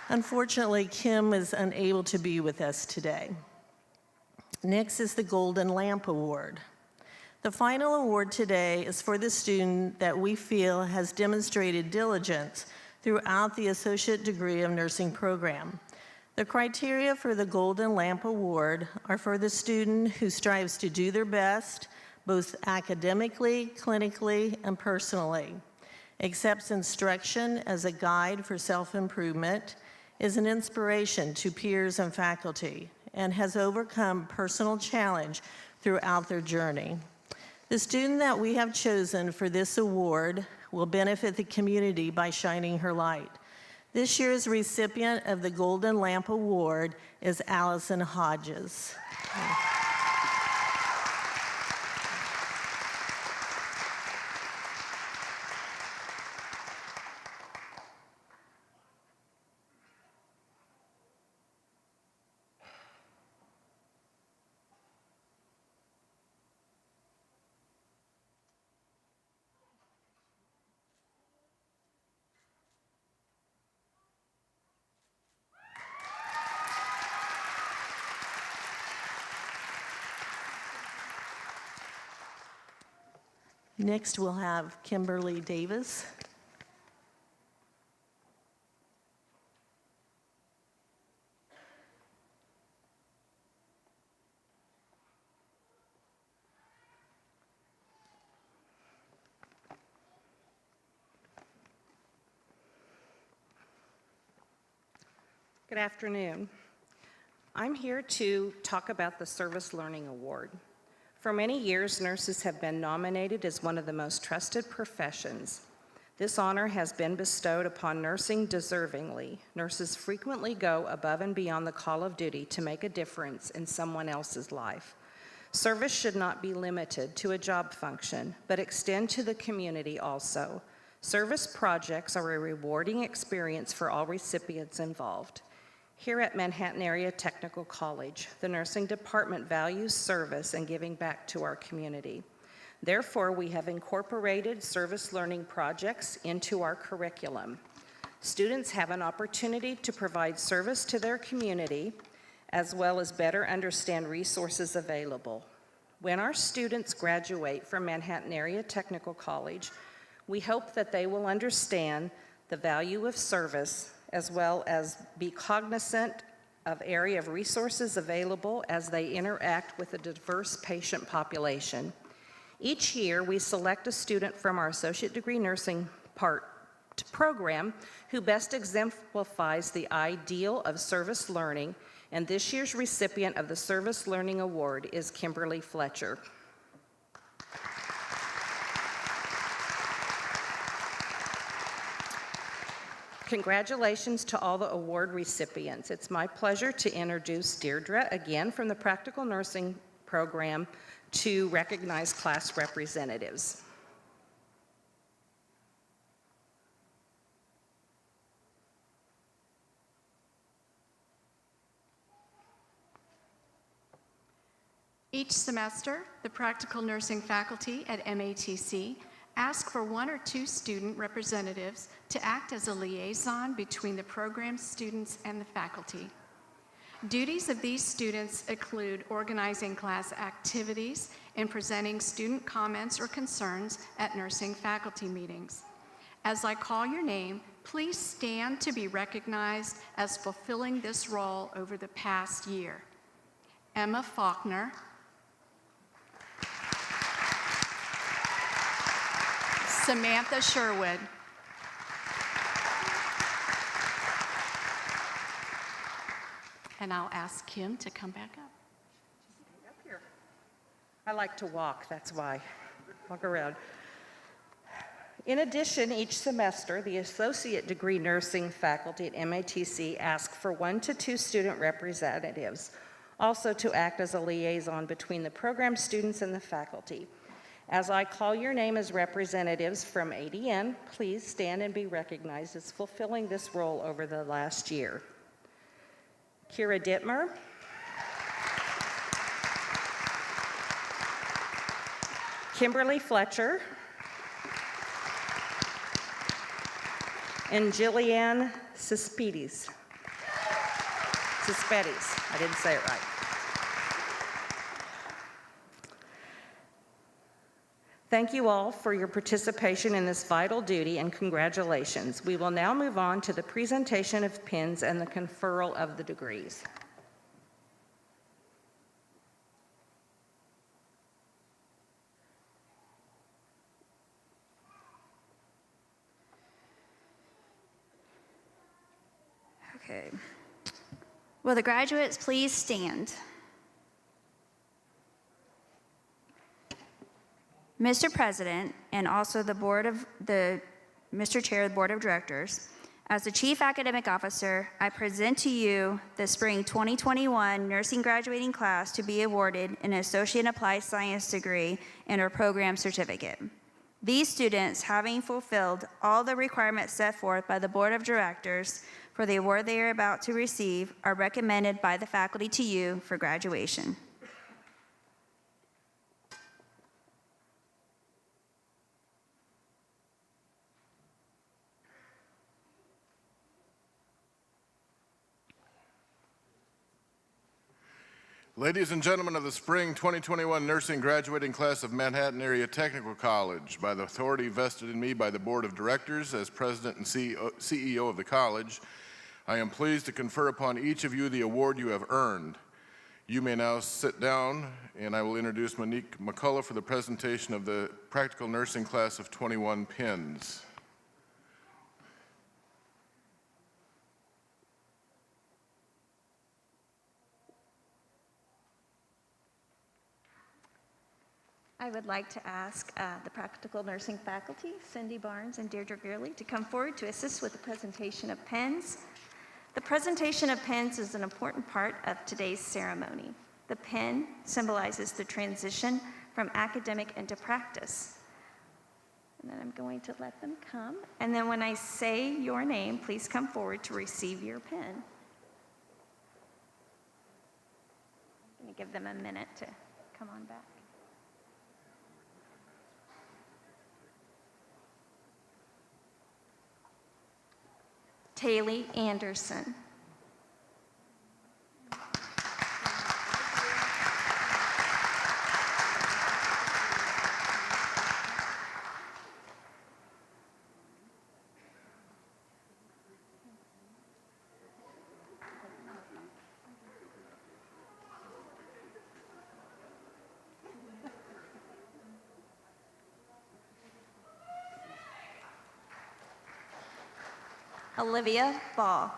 Unfortunately, Kim is unable to be with us today. Next is the Golden Lamp Award. The final award today is for the student that we feel has demonstrated diligence throughout the Associate Degree of Nursing program. The criteria for the Golden Lamp Award are for the student who strives to do their best, both academically, clinically, and personally, accepts instruction as a guide for self-improvement, is an inspiration to peers and faculty, and has overcome personal challenge throughout their journey. The student that we have chosen for this award will benefit the community by shining her light. This year's recipient of the Golden Lamp Award is Allison Hodges. Next, we'll have Kimberly Davis. Good afternoon. I'm here to talk about the Service Learning Award. For many years, nurses have been nominated as one of the most trusted professions. This honor has been bestowed upon nursing deservingly. Nurses frequently go above and beyond the call of duty to make a difference in someone else's life. Service should not be limited to a job function, but extend to the community also. Service projects are a rewarding experience for all recipients involved. Here at Manhattan Area Technical College, the nursing department values service and giving back to our community. Therefore, we have incorporated service learning projects into our curriculum. Students have an opportunity to provide service to their community, as well as better understand resources available. When our students graduate from Manhattan Area Technical College, we hope that they will understand the value of service, as well as be cognizant of area of resources available as they interact with a diverse patient population. Each year, we select a student from our associate degree nursing program who best exemplifies the ideal of service learning, and this year's recipient of the Service Learning Award is Kimberly Fletcher. Congratulations to all the award recipients. It's my pleasure to introduce Deirdre again from the Practical Nursing Program to recognize class representatives. Each semester, the practical nursing faculty at MATC ask for 1 or 2 student representatives to act as a liaison between the program students and the faculty. Duties of these students include organizing class activities and presenting student comments or concerns at nursing faculty meetings. As I call your name, please stand to be recognized as fulfilling this role over the past year. Emma Faulkner, Samantha Sherwood, and I'll ask Kim to come back up. Up here. I like to walk, that's why. Walk around. In addition, each semester, the associate degree nursing faculty at MATC ask for 1 to 2 student representatives, also to act as a liaison between the program students and the faculty. As I call your name as representatives from ADN, please stand and be recognized as fulfilling this role over the last year. Kira Dittmer, Kimberly Fletcher, and Jillianne Cispedis. I didn't say it right. Thank you all for your participation in this vital duty, and congratulations. We will now move on to the presentation of pins and the conferral of the degrees. Okay. Will the graduates please stand? Mr. President, and also Mr. Chair of the Board of Directors, as the Chief Academic Officer, I present to you the Spring 2021 Nursing Graduating Class to be awarded an Associate in Applied Science degree and a program certificate. These students, having fulfilled all the requirements set forth by the Board of Directors for the award they are about to receive, are recommended by the faculty to you for graduation. Ladies and gentlemen of the Spring 2021 Nursing Graduating Class of Manhattan Area Technical College, by the authority vested in me by the Board of Directors as President and CEO of the college, I am pleased to confer upon each of you the award you have earned. You may now sit down, and I will introduce Monique McCullough for the presentation of the Practical Nursing Class of 21 pins. I would like to ask the practical nursing faculty, Cindy Barnes and Deirdre Gearley, to come forward to assist with the presentation of pens. The presentation of pens is an important part of today's ceremony. The pen symbolizes the transition from academic into practice. And then I'm going to let them come. And then when I say your name, please come forward to receive your pen. I'm going to give them a minute to come on back. Taylor Anderson. Olivia Ball.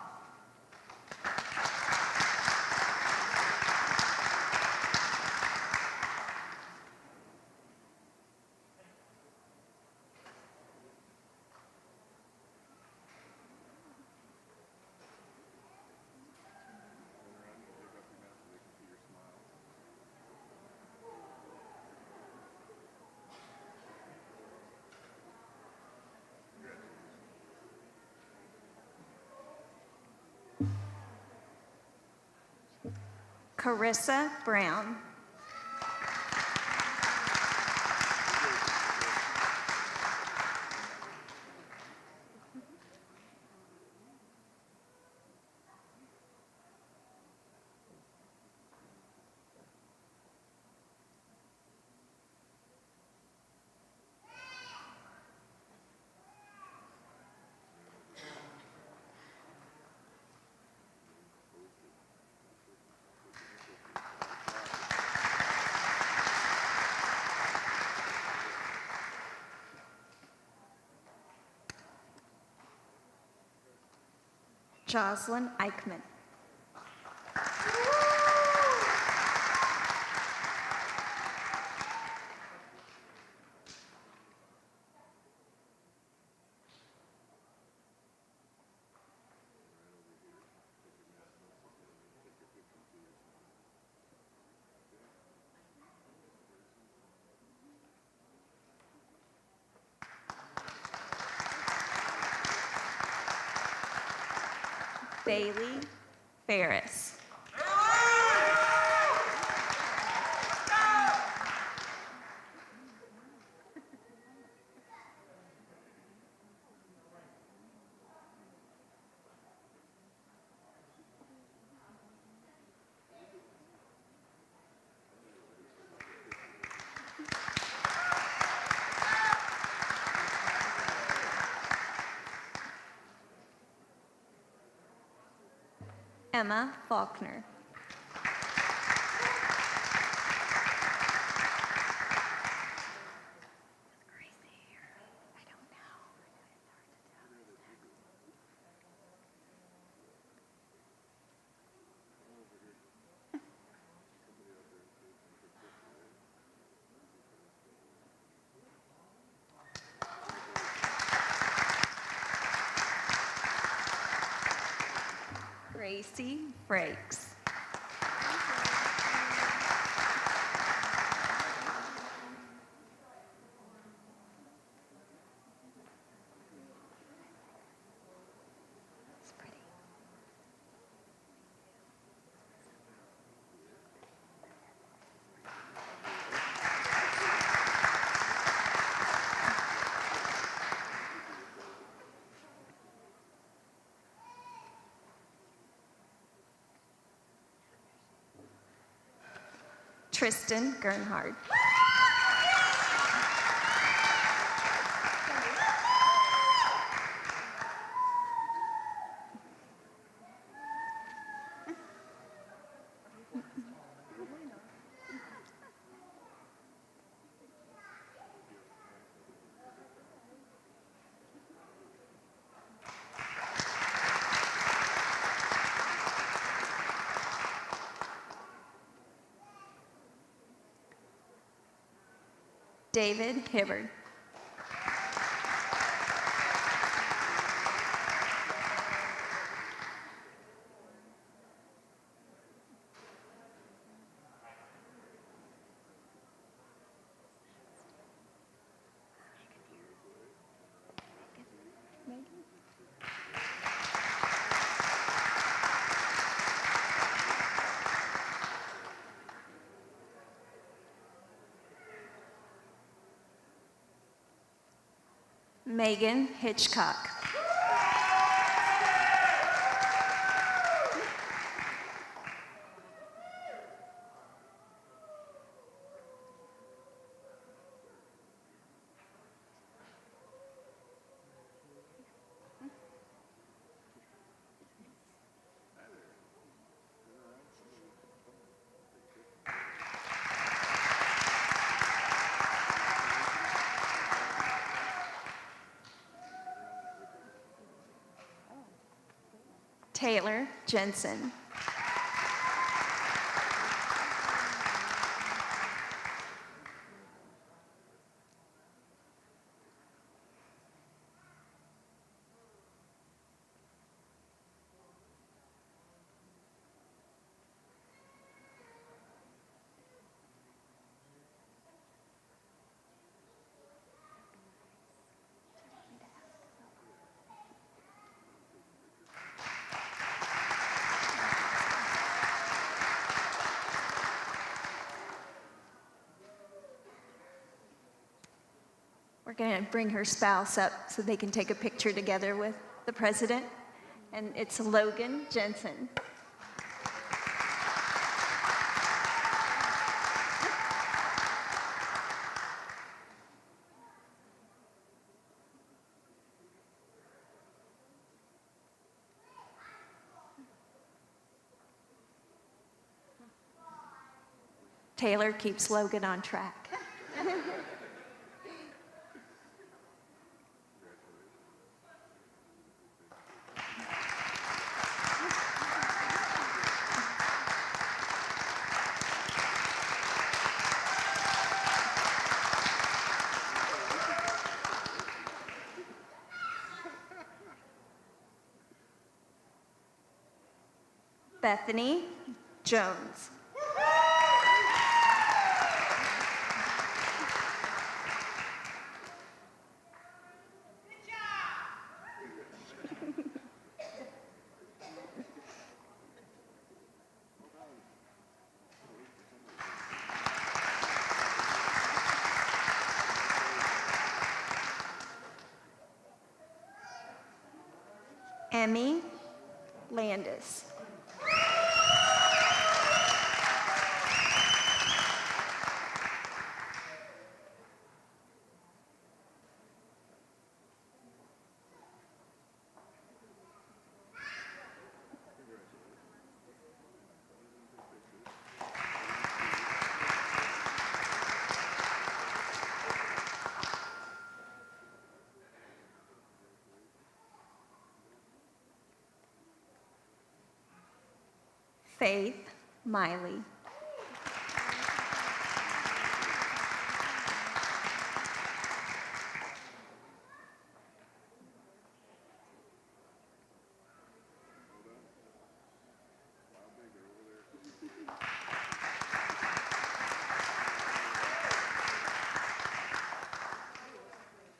Carissa Brown. Jocelyn Eichmann. Bailey Ferris. Emma Faulkner. Gracie Frakes. Tristan Gernhard. David Hibbard. Megan Hitchcock. Taylor Jensen. We're going to bring her spouse up so they can take a picture together with the president. And it's Logan Jensen. Taylor keeps Logan on track. Bethany Jones. Emmy Landis. Faith Miley.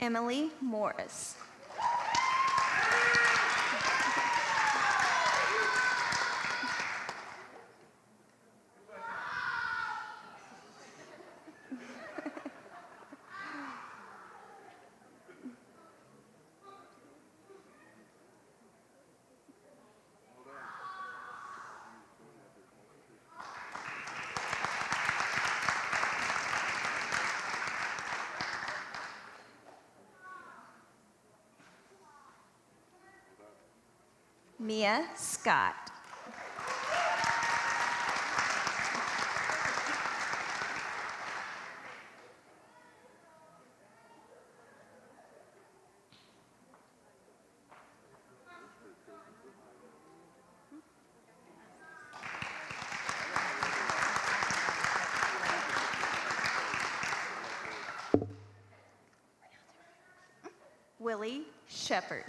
Emily Morris. Mia Scott. Lily Shepard.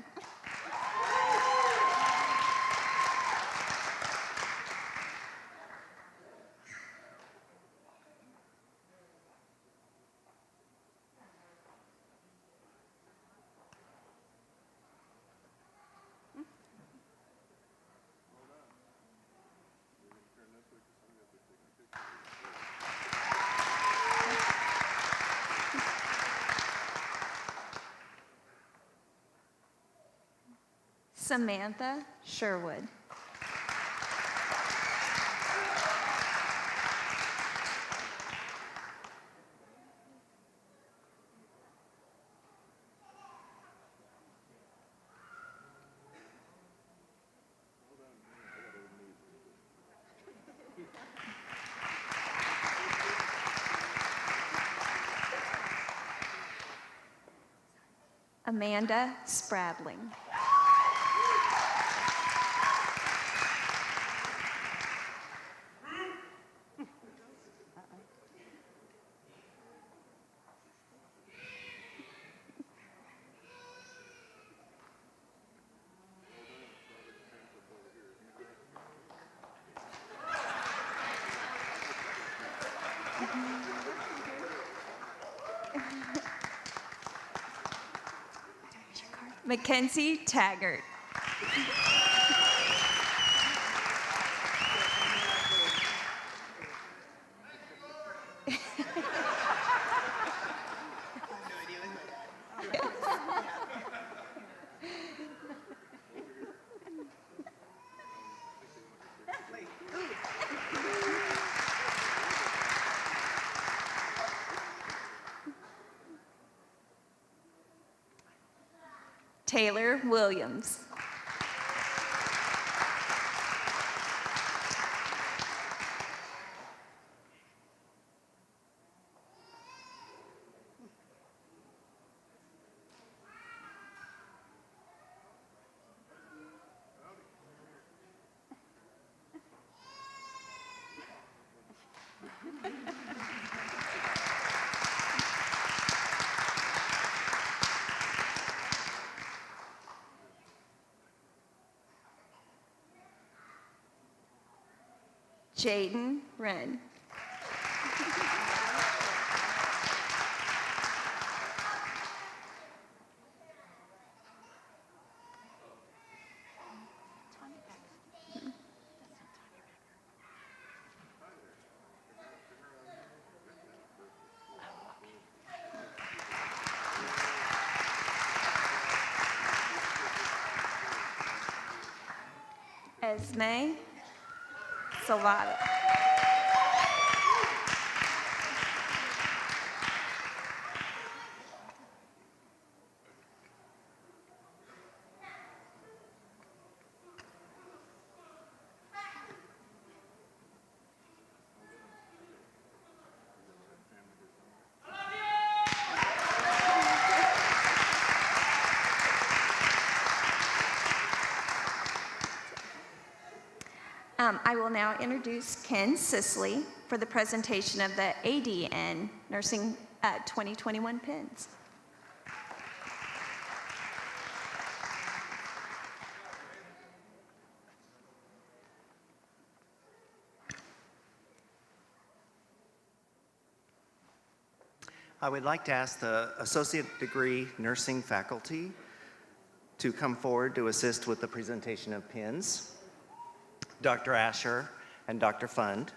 Samantha Sherwood. Amanda Spradling. Mackenzie Taggart. Taylor Williams. Jaden Wren. Esme Salata. I will now introduce Ken Sisley for the presentation of the ADN Nursing 2021 pins. I would like to ask the associate degree nursing faculty to come forward to assist with the presentation of pins. Dr. Asher and Dr. Fund.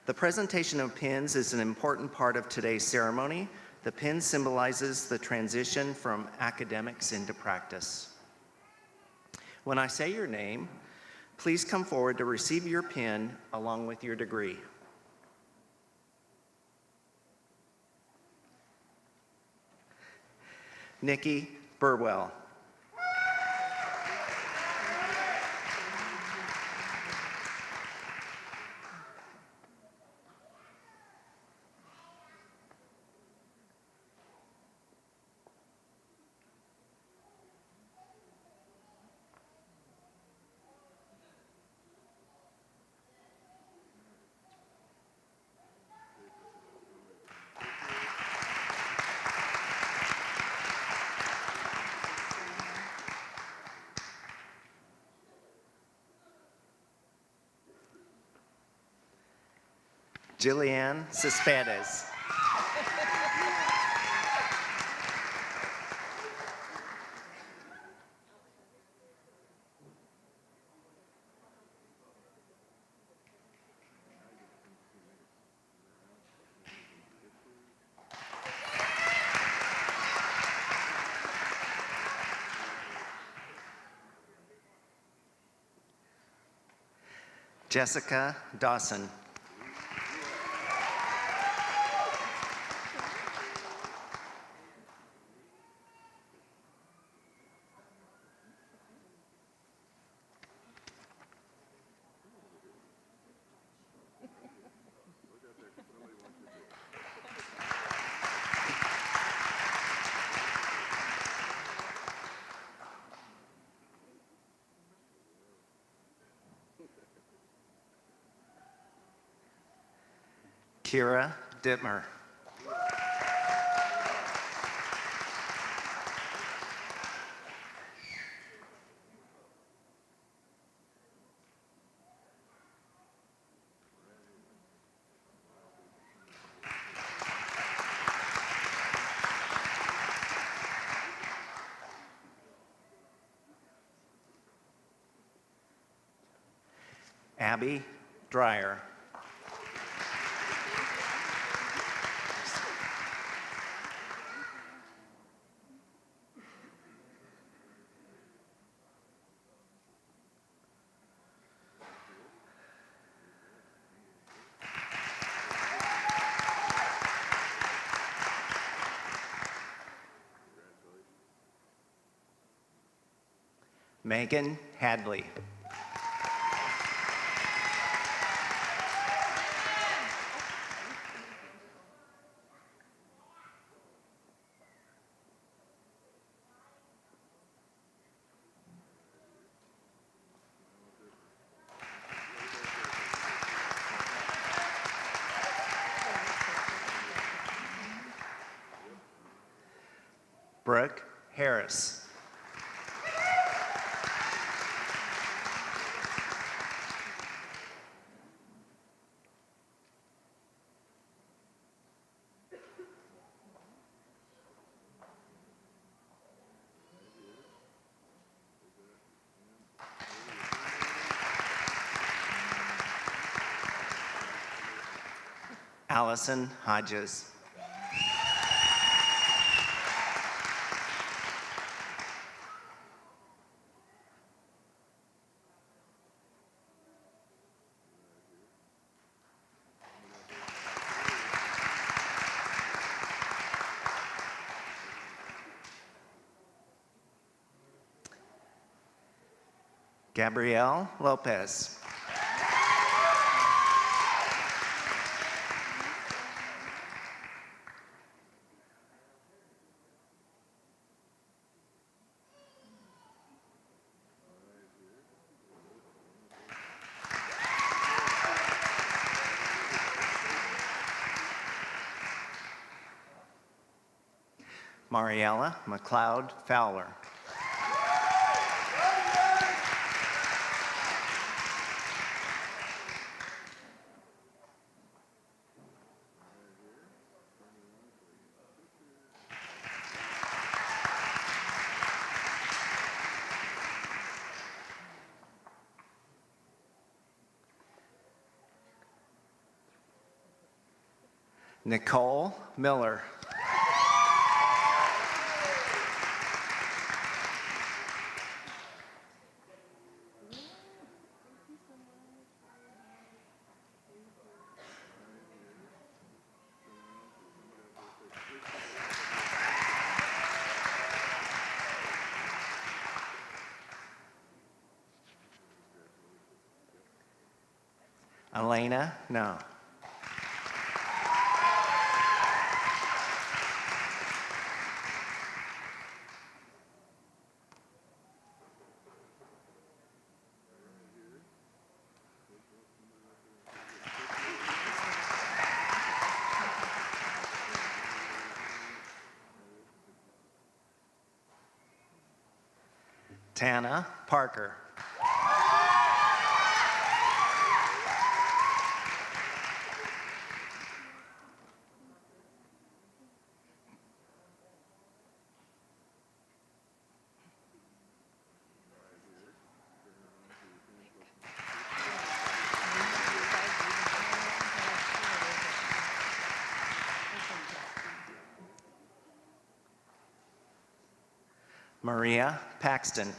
The presentation of pins is an important part of today's ceremony. The pin symbolizes the transition from academics into practice. When I say your name, please come forward to receive your pin along with your degree. Nikki Burwell. Jillian Cespedes. Jessica Dawson. Kira Dittmer. Abby Dreyer. Megan Hadley. Brooke Harris. Allison Hodges. Gabrielle Lopez. Mariella McLeod Fowler. Nicole Miller. Elena No. Tana Parker. Maria Paxton.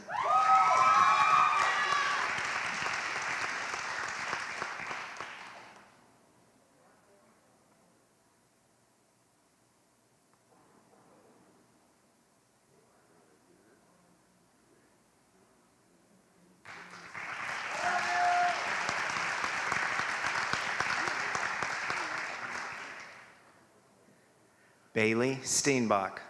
Bailey Steenbach.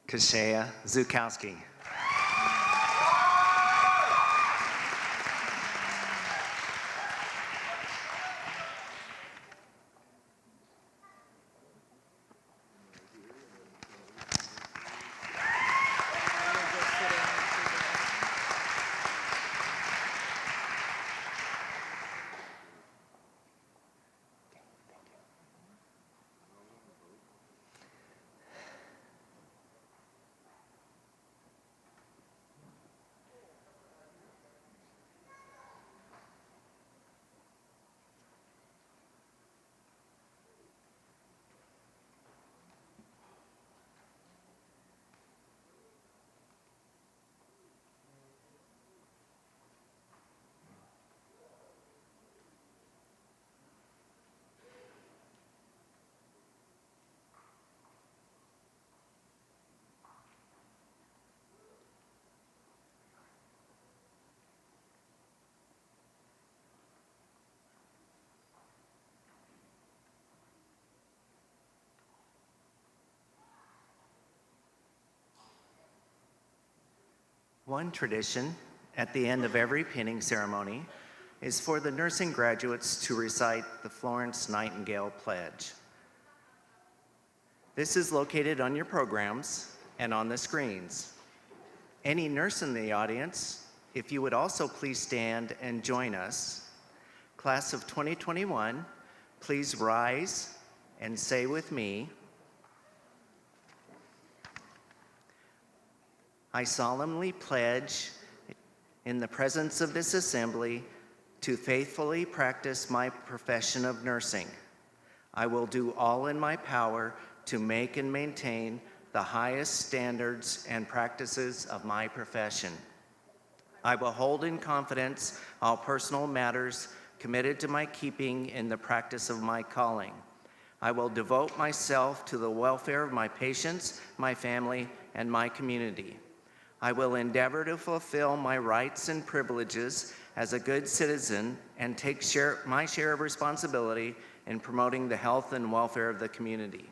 Kashaya Zukowski. One tradition at the end of every pinning ceremony is for the nursing graduates to recite the Florence Nightingale Pledge. This is located on your programs and on the screens. Any nurse in the audience, if you would also please stand and join us. Class of 2021, please rise and say with me, I solemnly pledge in the presence of this assembly to faithfully practice my profession of nursing. I will do all in my power to make and maintain the highest standards and practices of my profession. I will hold in confidence all personal matters committed to my keeping in the practice of my calling. I will devote myself to the welfare of my patients, my family, and my community. I will endeavor to fulfill my rights and privileges as a good citizen and take my share of responsibility in promoting the health and welfare of the community.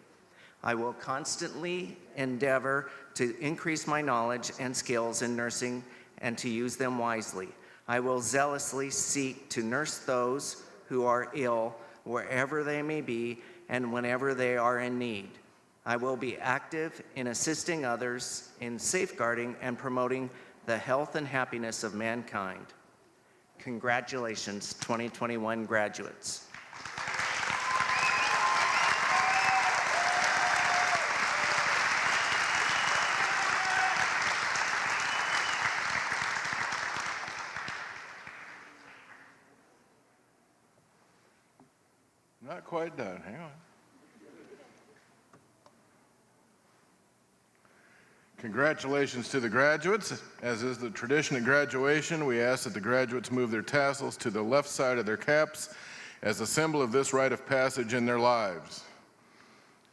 I will constantly endeavor to increase my knowledge and skills in nursing and to use them wisely. I will zealously seek to nurse those who are ill wherever they may be and whenever they are in need. I will be active in assisting others in safeguarding and promoting the health and happiness of mankind. Congratulations, 2021 graduates. Not quite done, hang on. Congratulations to the graduates. As is the tradition at graduation, we ask that the graduates move their tassels to the left side of their caps as a symbol of this rite of passage in their lives.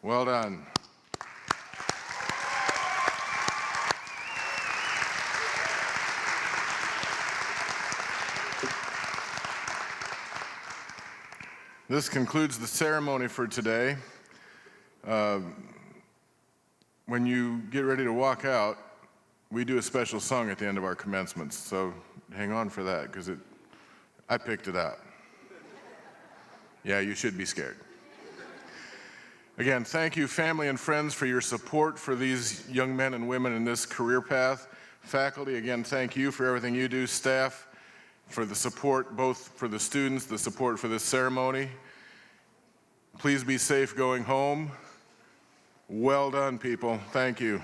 Well done. This concludes the ceremony for today. When you get ready to walk out, we do a special song at the end of our commencements, so hang on for that, because I picked it out. Yeah, you should be scared. Again, thank you, family and friends, for your support for these young men and women in this career path. Faculty, again, thank you for everything you do. Staff, for the support, both for the students, the support for this ceremony. Please be safe going home. Well done, people. Thank you.